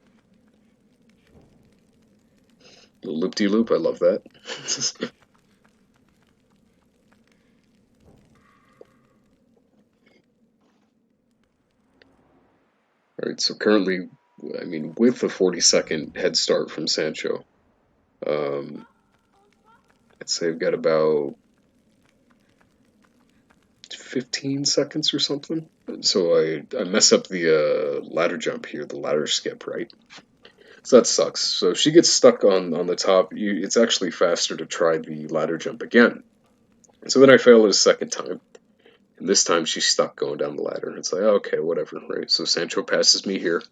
The loop-de-loop, I love that. Alright, so currently, I mean, with a 40-second head start from Sancho, I'd say I've got about 15 seconds or something. So I mess up the ladder jump here, the ladder skip, right? So that sucks. So if she gets stuck on the top, it's actually faster to try the ladder jump again. So then I fail it a second time. And this time she's stuck going down the ladder. It's like, okay, whatever, right? So Sancho passes me here.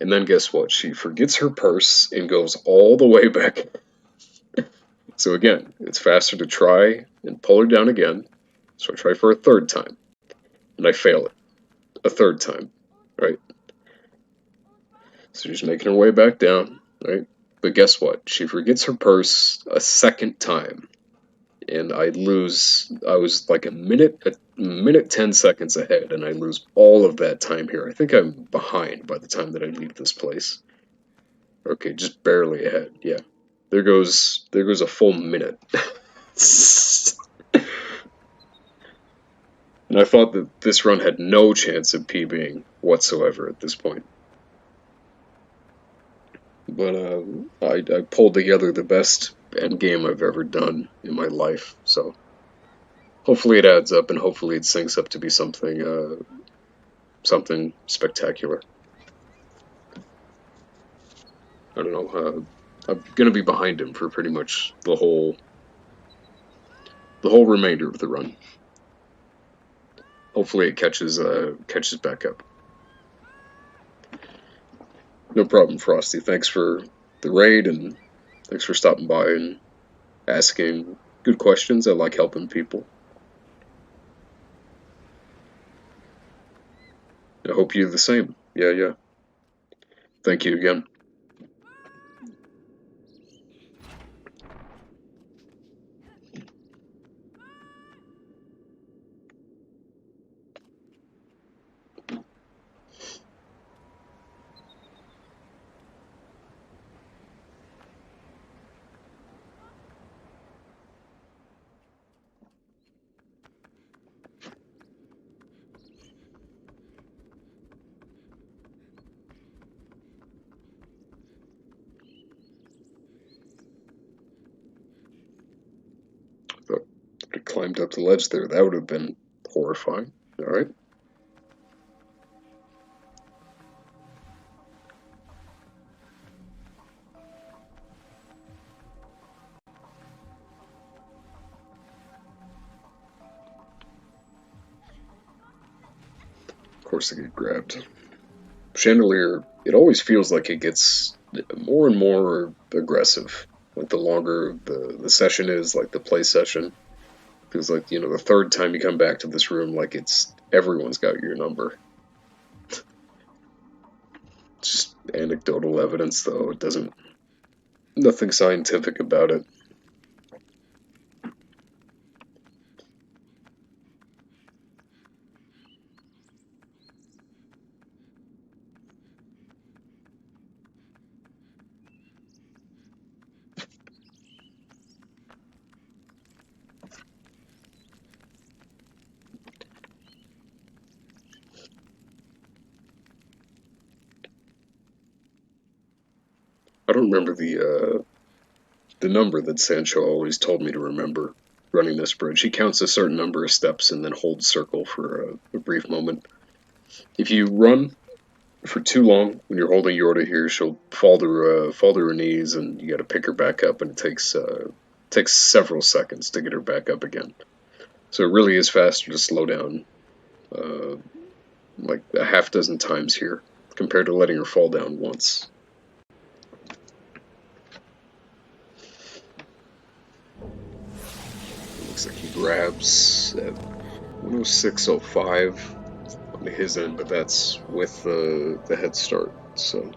And then guess what? She forgets her purse and goes all the way back. So again, it's faster to try and pull her down again. So I try for a third time. And I fail it a third time, right? So she's making her way back down, right? But guess what? She forgets her purse a second time. And I lose, I was like a minute 10 seconds ahead, and I lose all of that time here. I think I'm behind by the time that I leave this place. Okay, just barely ahead, yeah. There goes a full minute. And I thought that this run had no chance of PBing whatsoever at this point. But I pulled together the best end game I've ever done in my life. So hopefully it adds up, and hopefully it syncs up to be something spectacular. I don't know. I'm gonna be behind him for pretty much the whole remainder of the run. Hopefully it catches back up. No problem, Frosty. Thanks for the raid, and thanks for stopping by and asking good questions. I like helping people. I hope you the same. Yeah. Thank you again. But I climbed up the ledge there. That would have been horrifying. Alright. Of course I get grabbed. Chandelier, it always feels like it gets more and more aggressive. Like the longer the session is, like the play session. Feels like, the third time you come back to this room, like it's everyone's got your number. It's just anecdotal evidence, though. It doesn't, nothing scientific about it. I don't remember the number that Sancho always told me to remember running this bridge. He counts a certain number of steps and then holds circle for a brief moment. If you run for too long when you're holding Yorda here, she'll fall to her knees, and you got to pick her back up, and it takes several seconds to get her back up again. So it really is faster to slow down, like a half dozen times here compared to letting her fall down once. Looks like he grabs at 106.05 on his end, but that's with the head start, so.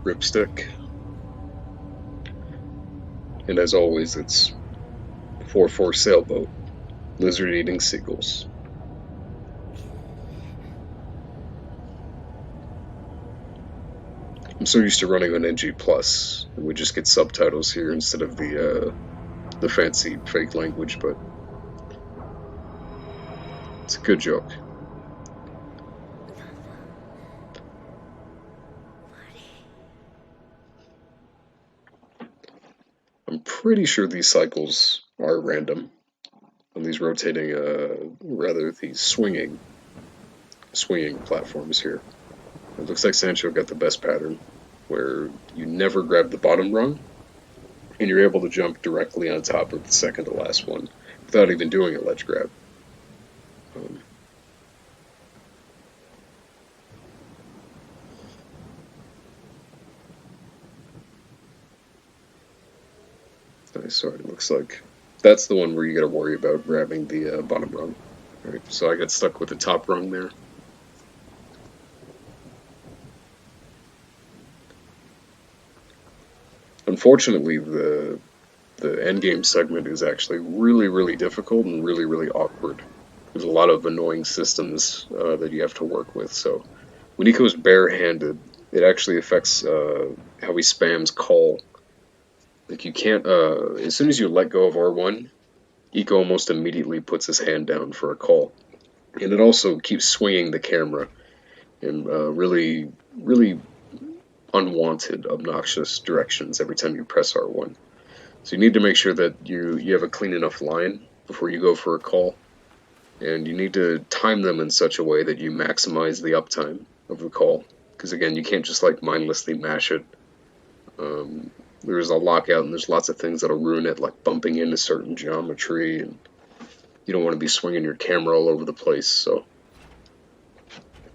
ripstick. And as always, it's 4-4 sailboat, lizard eating seagulls. I'm so used to running on NG Plus, and we just get subtitles here instead of the fancy fake language, but it's a good joke. I'm pretty sure these cycles are random on these rotating, rather these swinging platforms here. It looks like Sancho got the best pattern, where you never grab the bottom rung, and you're able to jump directly on top of the second to last one without even doing a ledge grab. Um, nice, so it looks like that's the one where you got to worry about grabbing the bottom rung. All right, so I got stuck with the top rung there. Unfortunately, the end game segment is actually really difficult and really awkward. There's a lot of annoying systems that you have to work with. So when he goes barehanded, it actually affects how he spams call. Like you can't, as soon as you let go of R1, Eco almost immediately puts his hand down for a call, and it also keeps swinging the camera in really unwanted, obnoxious directions every time you press R1. So you need to make sure that you have a clean enough line before you go for a call, and you need to time them in such a way that you maximize the uptime of the call. Because again, you can't just like mindlessly mash it. Um, there's a lockout, and there's lots of things that'll ruin it, like bumping into certain geometry, and you don't want to be swinging your camera all over the place. So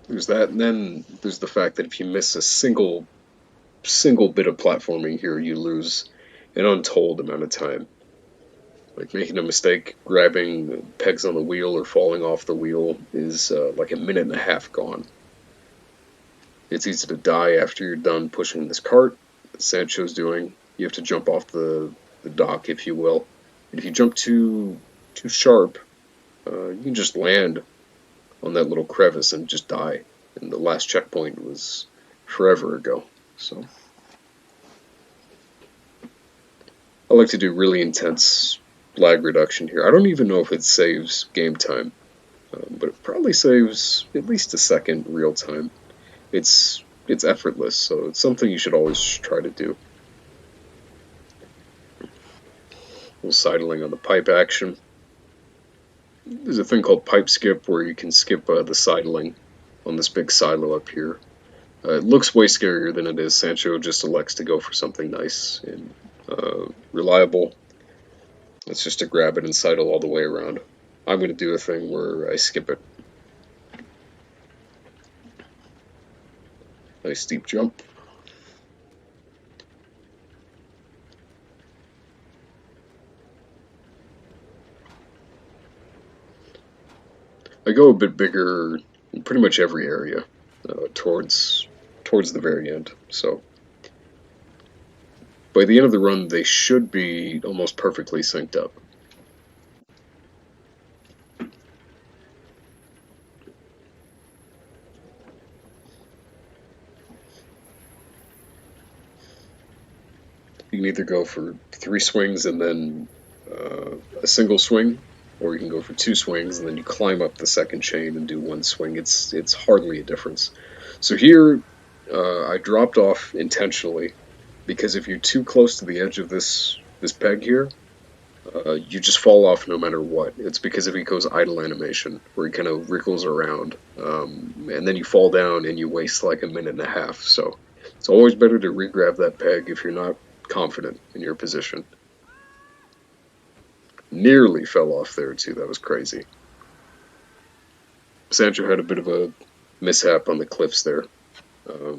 there's that, and then there's the fact that if you miss a single bit of platforming here, you lose an untold amount of time. Like making a mistake, grabbing pegs on the wheel or falling off the wheel is like a minute and a half gone. It's easy to die after you're done pushing this cart that Sancho's doing. You have to jump off the dock, if you will. And if you jump too sharp, you can just land on that little crevice and just die. And the last checkpoint was forever ago. So I like to do really intense lag reduction here. I don't even know if it saves game time, but it probably saves at least a second real time. It's effortless, so it's something you should always try to do. A little sidling on the pipe action. There's a thing called pipe skip where you can skip the sidling on this big silo up here. It looks way scarier than it is. Sancho just elects to go for something nice and reliable. It's just to grab it and sidle all the way around. I'm going to do a thing where I skip it. Nice steep jump. I go a bit bigger in pretty much every area towards the very end. So by the end of the run, they should be almost perfectly synced up. You can either go for 3 swings and then a single swing, or you can go for 2 swings and then you climb up the second chain and do 1 swing. It's hardly a difference. So here, I dropped off intentionally because if you're too close to the edge of this peg here, you just fall off no matter what. It's because of Eco's idle animation, where he kind of wriggles around, and then you fall down and you waste like a minute and a half. So it's always better to re-grab that peg if you're not confident in your position. Nearly fell off there too. That was crazy. Sancho had a bit of a mishap on the cliffs there. I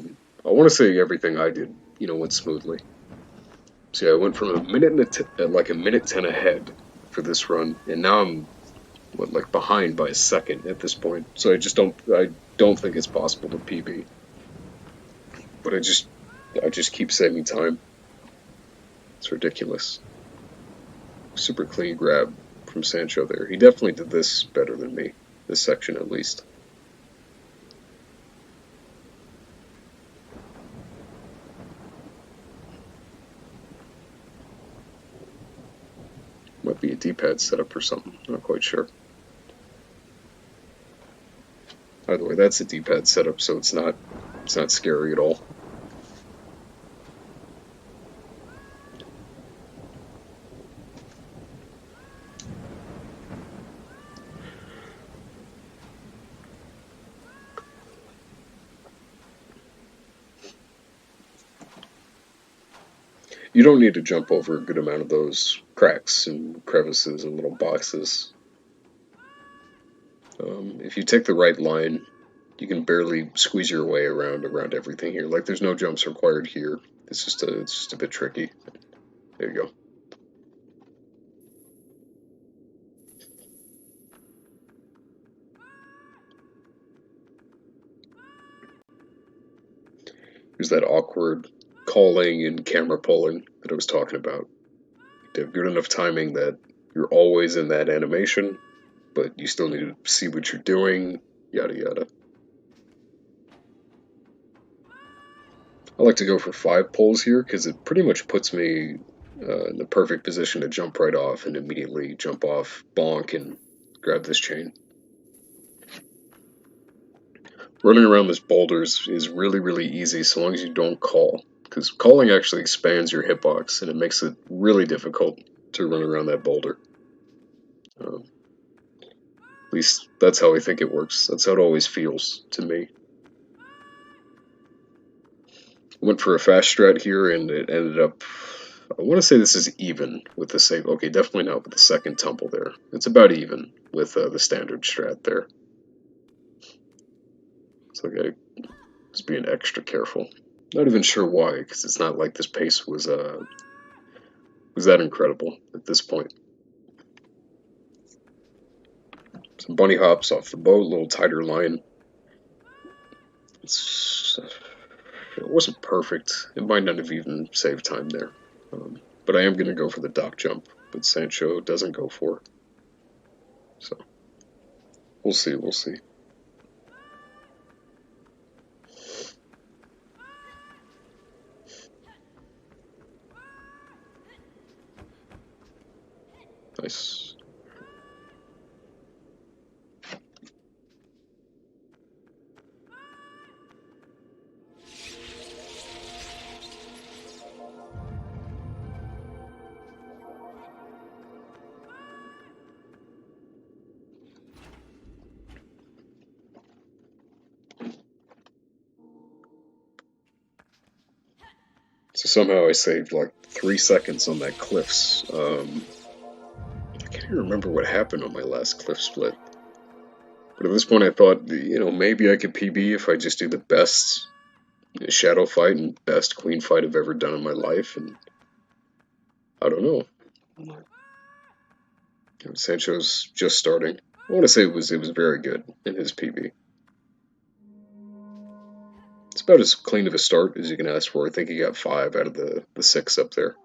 want to say everything I did, went smoothly. So yeah, I went from like a minute 10 ahead for this run, and now I'm like behind by a second at this point. So I don't think it's possible to PB. But I just keep saving time. It's ridiculous. Super clean grab from Sancho there. He definitely did this better than me. This section at least. Might be a D-pad setup or something. Not quite sure. By the way, that's a D-pad setup, so it's not scary at all. You don't need to jump over a good amount of those cracks and crevices and little boxes. If you take the right line, you can barely squeeze your way around everything here. Like there's no jumps required here. It's just a bit tricky. There you go. There's that awkward calling and camera pulling that I was talking about. To have good enough timing that you're always in that animation, but you still need to see what you're doing, yada yada. I like to go for 5 pulls here because it pretty much puts me in the perfect position to jump right off and immediately jump off, bonk, and grab this chain. Running around this boulder is really, really easy so long as you don't call, because calling actually expands your hitbox and it makes it really difficult to run around that boulder. At least that's how I think it works. That's how it always feels to me. Went for a fast strat here and it ended up, I want to say this is even with the save. Okay, definitely not with the second tumble there. It's about even with the standard strat there. So I gotta just being extra careful. Not even sure why, because it's not like this pace was that incredible at this point. Some bunny hops off the boat, a little tighter line. It wasn't perfect. It might not have even saved time there. But I am going to go for the dock jump, but Sancho doesn't go for. So we'll see, we'll see. Nice. So somehow I saved like 3 seconds on that cliffs. I can't even remember what happened on my last cliff split. But at this point, I thought, maybe I could PB if I just do the best shadow fight and best queen fight I've ever done in my life. And I don't know. Sancho's just starting. I want to say it was very good in his PB. It's about as clean of a start as you can ask for. I think he got 5 out of the 6 up there.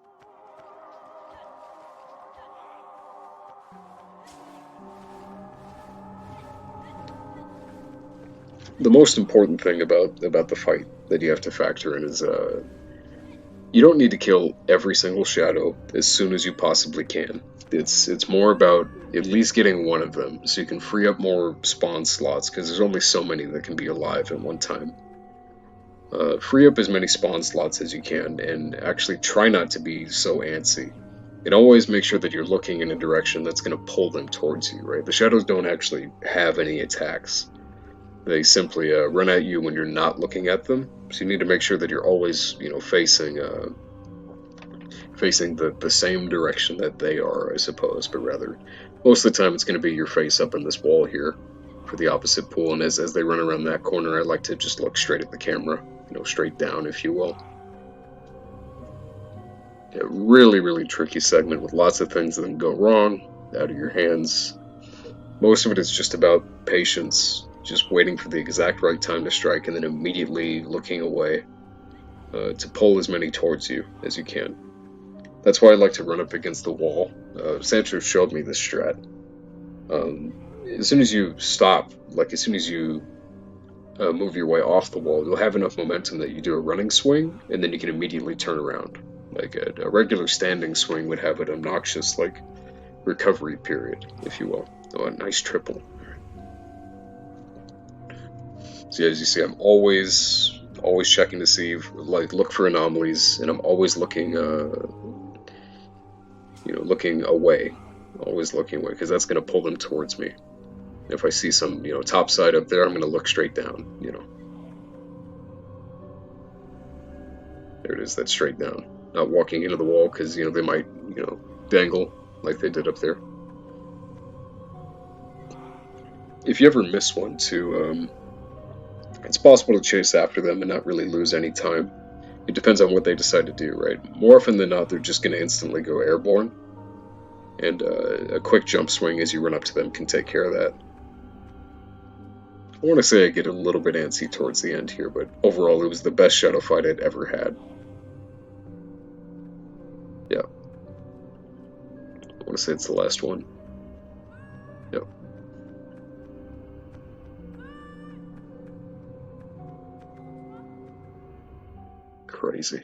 The most important thing about the fight that you have to factor in is you don't need to kill every single shadow as soon as you possibly can. It's more about at least getting one of them so you can free up more spawn slots because there's only so many that can be alive at one time. Free up as many spawn slots as you can and actually try not to be so antsy. And always make sure that you're looking in a direction that's going to pull them towards you, right? The shadows don't actually have any attacks. They simply run at you when you're not looking at them. So you need to make sure that you're always, facing the same direction that they are, I suppose. But rather, most of the time it's going to be your face up in this wall here for the opposite pool. And as they run around that corner, I like to just look straight at the camera, straight down, if you will. Yeah, really, really tricky segment with lots of things that can go wrong, out of your hands. Most of it is just about patience, just waiting for the exact right time to strike and then immediately looking away. to pull as many towards you as you can. That's why I like to run up against the wall. Sancho showed me this strat. Um, as soon as you stop, like as soon as you move your way off the wall, you'll have enough momentum that you do a running swing, and then you can immediately turn around. Like a regular standing swing would have an obnoxious, like, recovery period, if you will. Oh, a nice triple. So as you see, I'm always checking to see, like, look for anomalies, and I'm always looking, looking away, because that's going to pull them towards me. If I see some, top side up there, I'm going to look straight down. There it is. That's straight down. Not walking into the wall because they might, dangle like they did up there. If you ever miss one, too, it's possible to chase after them and not really lose any time. It depends on what they decide to do, right? More often than not, they're just going to instantly go airborne, and a quick jump swing as you run up to them can take care of that. I want to say I get a little bit antsy towards the end here, but overall it was the best shadow fight I'd ever had. Yeah. I want to say it's the last one. Yep. Crazy.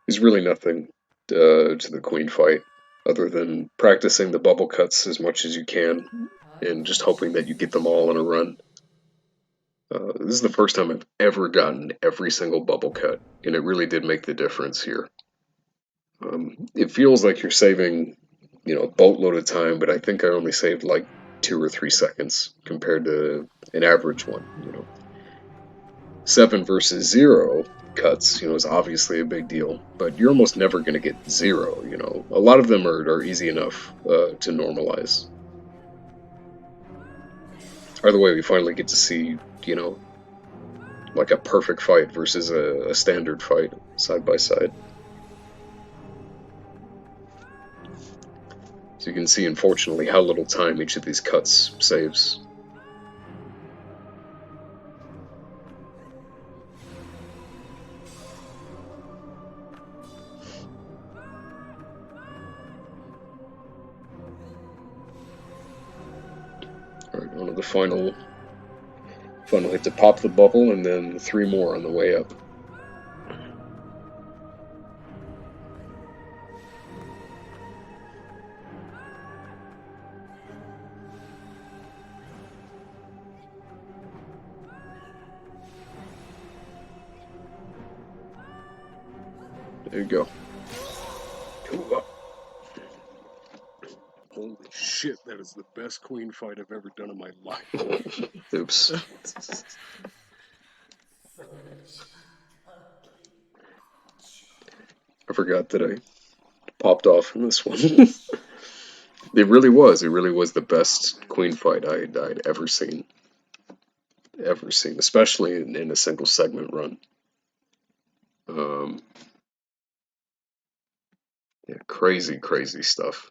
There's really nothing to the queen fight other than practicing the bubble cuts as much as you can and just hoping that you get them all in a run. This is the first time I've ever gotten every single bubble cut, and it really did make the difference here. It feels like you're saving, a boatload of time, but I think I only saved like 2 or 3 seconds compared to an average one. 7 versus 0 cuts, is obviously a big deal, but you're almost never going to get 0. A lot of them are easy enough to normalize. Either way, we finally get to see, like a perfect fight versus a standard fight side by side. So you can see, unfortunately, how little time each of these cuts saves. Alright, on to the final hit to pop the bubble, and then 3 more on the way up. There you go. Holy shit, that is the best queen fight I've ever done in my life. Oops. I forgot that I popped off in this one. It really was the best queen fight I'd ever seen. Especially in a single segment run. Yeah, crazy stuff.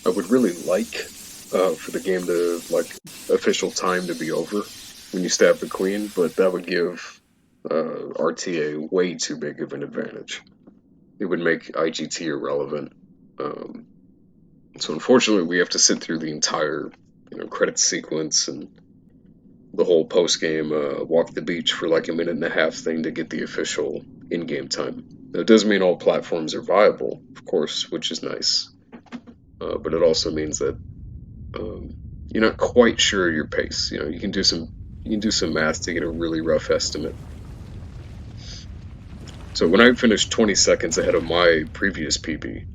I would really like for the game to, like, official time to be over when you stab the queen, but that would give RTA way too big of an advantage. it would make IGT irrelevant. Um, so unfortunately, we have to sit through the entire, credit sequence and the whole post game walk the beach for like a minute and a half thing to get the official in-game time. Now, it doesn't mean all platforms are viable, of course, which is nice, but it also means that um, you're not quite sure your pace. You can do some math to get a really rough estimate. So when I finished 20 seconds ahead of my previous PB,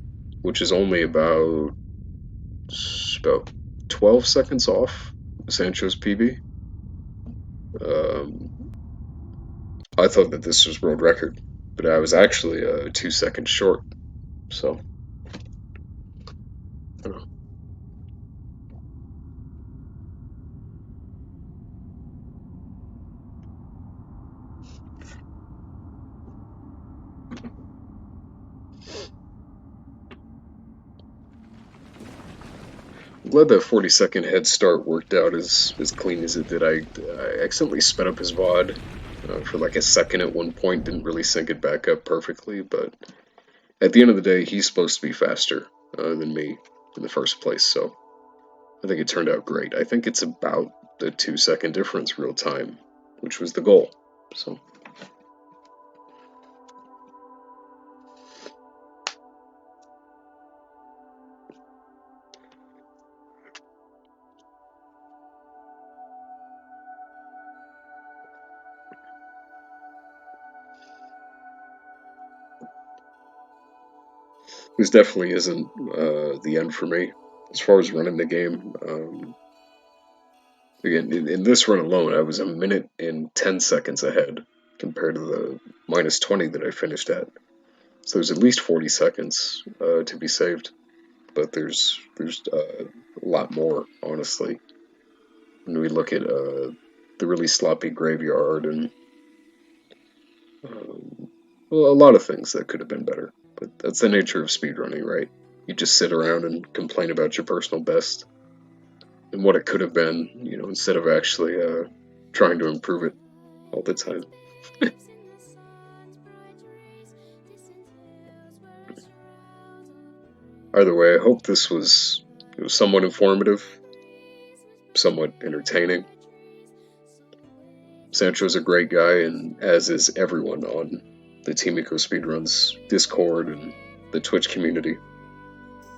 which is only about 12 seconds off Sancho's PB, um, I thought that this was world record, but I was actually 2 seconds short. So, I don't know. I'm glad that 40-second head start worked out as clean as it did. I accidentally sped up his VOD for like a second at one point, didn't really sync it back up perfectly, but at the end of the day, he's supposed to be faster than me in the first place, so I think it turned out great. I think it's about the 2 second difference real time, which was the goal. So. This definitely isn't the end for me as far as running the game. Again, in this run alone, I was a minute and 10 seconds ahead compared to the minus 20 that I finished at. So there's at least 40 seconds to be saved, but there's a lot more, honestly. When we look at the really sloppy graveyard and well, a lot of things that could have been better. But that's the nature of speedrunning, right? You just sit around and complain about your personal best and what it could have been, instead of actually trying to improve it all the time. Either way, I hope this was somewhat informative, somewhat entertaining. Sancho's a great guy, and as is everyone on the Team ICO Speedruns Discord and the Twitch community.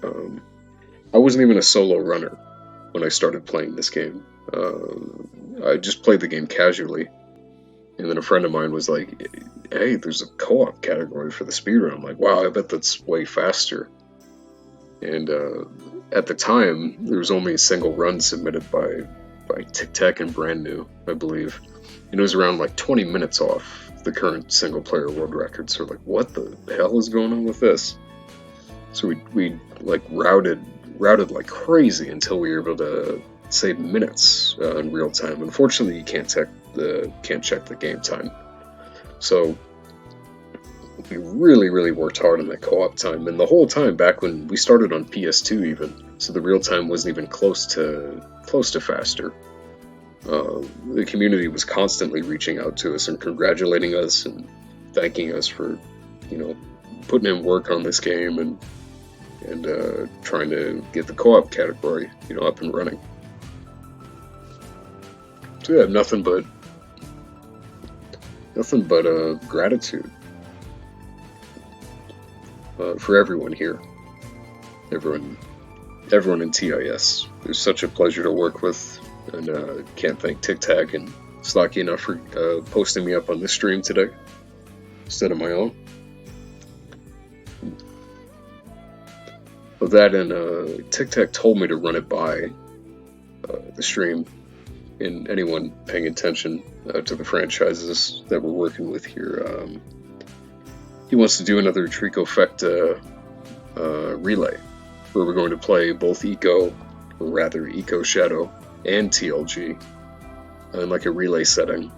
I wasn't even a solo runner when I started playing this game. I just played the game casually, and then a friend of mine was like, "Hey, there's a co-op category for the speedrun." I'm like, "Wow, I bet that's way faster." And at the time, there was only a single run submitted by Tic Tac and Brand New, I believe, and it was around like 20 minutes off the current single-player world record. So we're like, what the hell is going on with this? So we like routed like crazy until we were able to save minutes in real time. Unfortunately, you can't check the game time. So we really worked hard on that co-op time, and the whole time back when we started on PS2 even, so the real time wasn't even close to faster. The community was constantly reaching out to us and congratulating us and thanking us for, putting in work on this game and trying to get the co-op category, up and running. So yeah, nothing but gratitude for everyone here, everyone in TIS. It was such a pleasure to work with, and can't thank Tic Tac and Slacky enough for posting me up on this stream today instead of my own. Of that, and Tic Tac told me to run it by the stream, and anyone paying attention to the franchises that we're working with here. He wants to do another Tricofecta relay, where we're going to play both Eco, or rather Eco Shadow, and TLG in like a relay setting,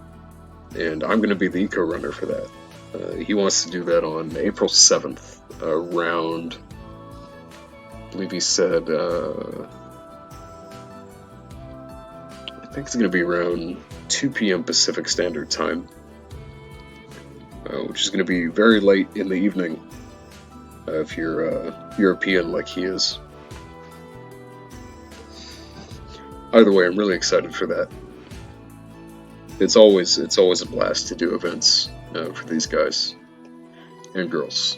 and I'm going to be the Eco runner for that. He wants to do that on April 7th, around, I believe he said, I think it's going to be around 2 p.m. Pacific Standard Time, which is going to be very late in the evening if you're European like he is. Either way, I'm really excited for that. It's always a blast to do events for these guys and girls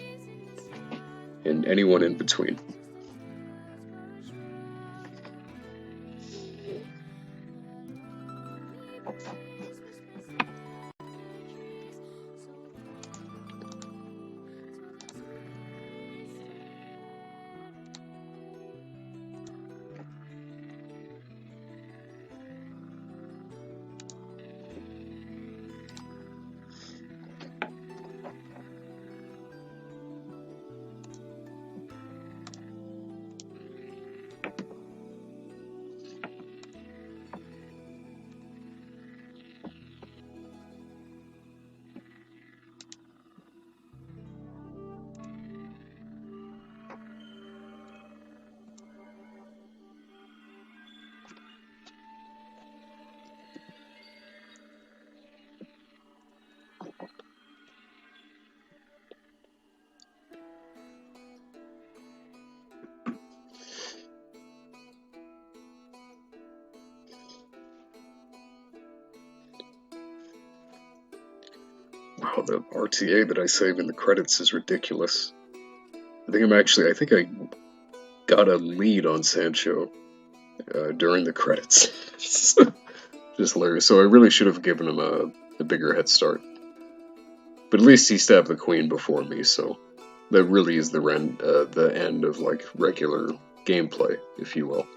and anyone in between. Wow, the RTA that I save in the credits is ridiculous. I think I got a lead on Sancho during the credits. Just hilarious. So I really should have given him a bigger head start. But at least he stabbed the queen before me, so that really is the end of like regular gameplay, if you will.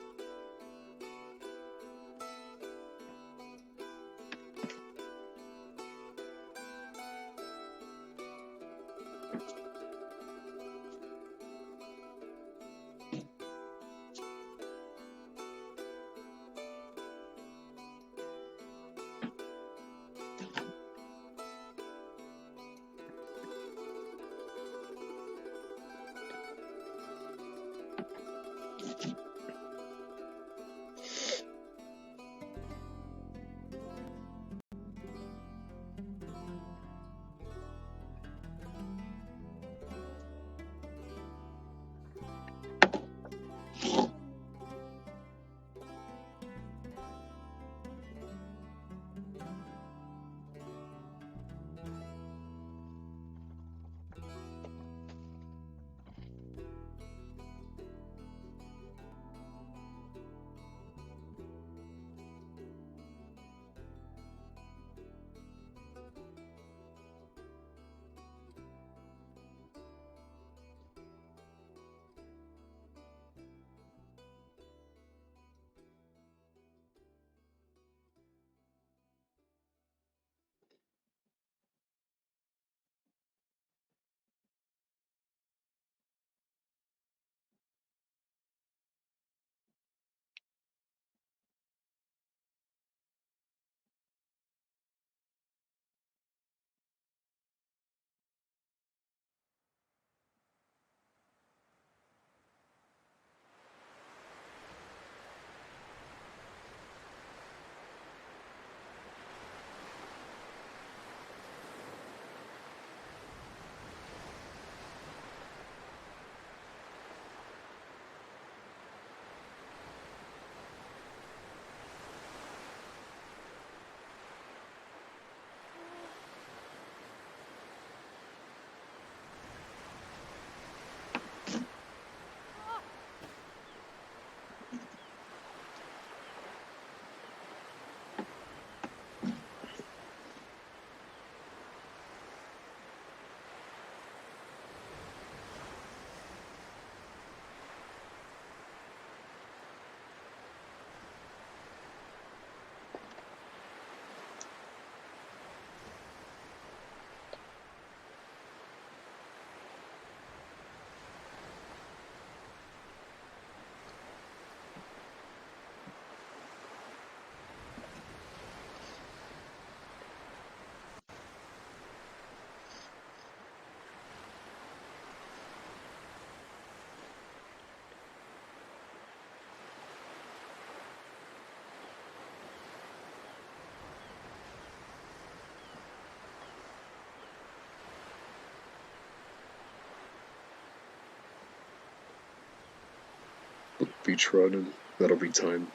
beach run, and that'll be time.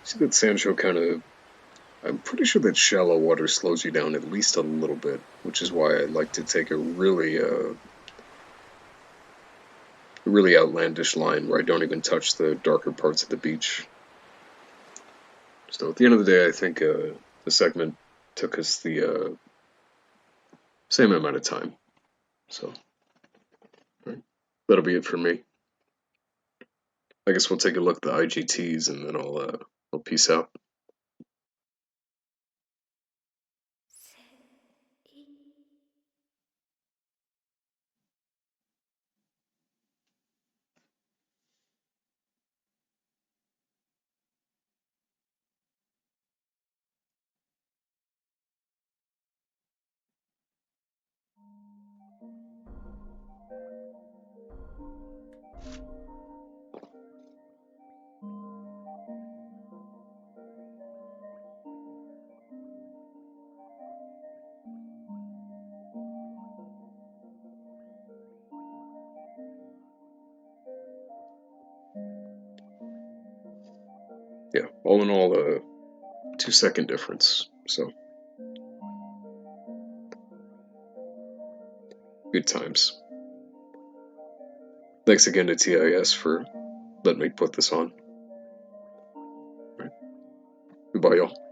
See that Sancho I'm pretty sure that shallow water slows you down at least a little bit, which is why I like to take a really outlandish line where I don't even touch the darker parts of the beach. So at the end of the day, I think the segment took us the same amount of time. So right, that'll be it for me. I guess we'll take a look at the IGTs and then I'll peace out. Yeah, all in all, 2 second difference. So good times. Thanks again to TIS for letting me put this on. Right. Goodbye, y'all.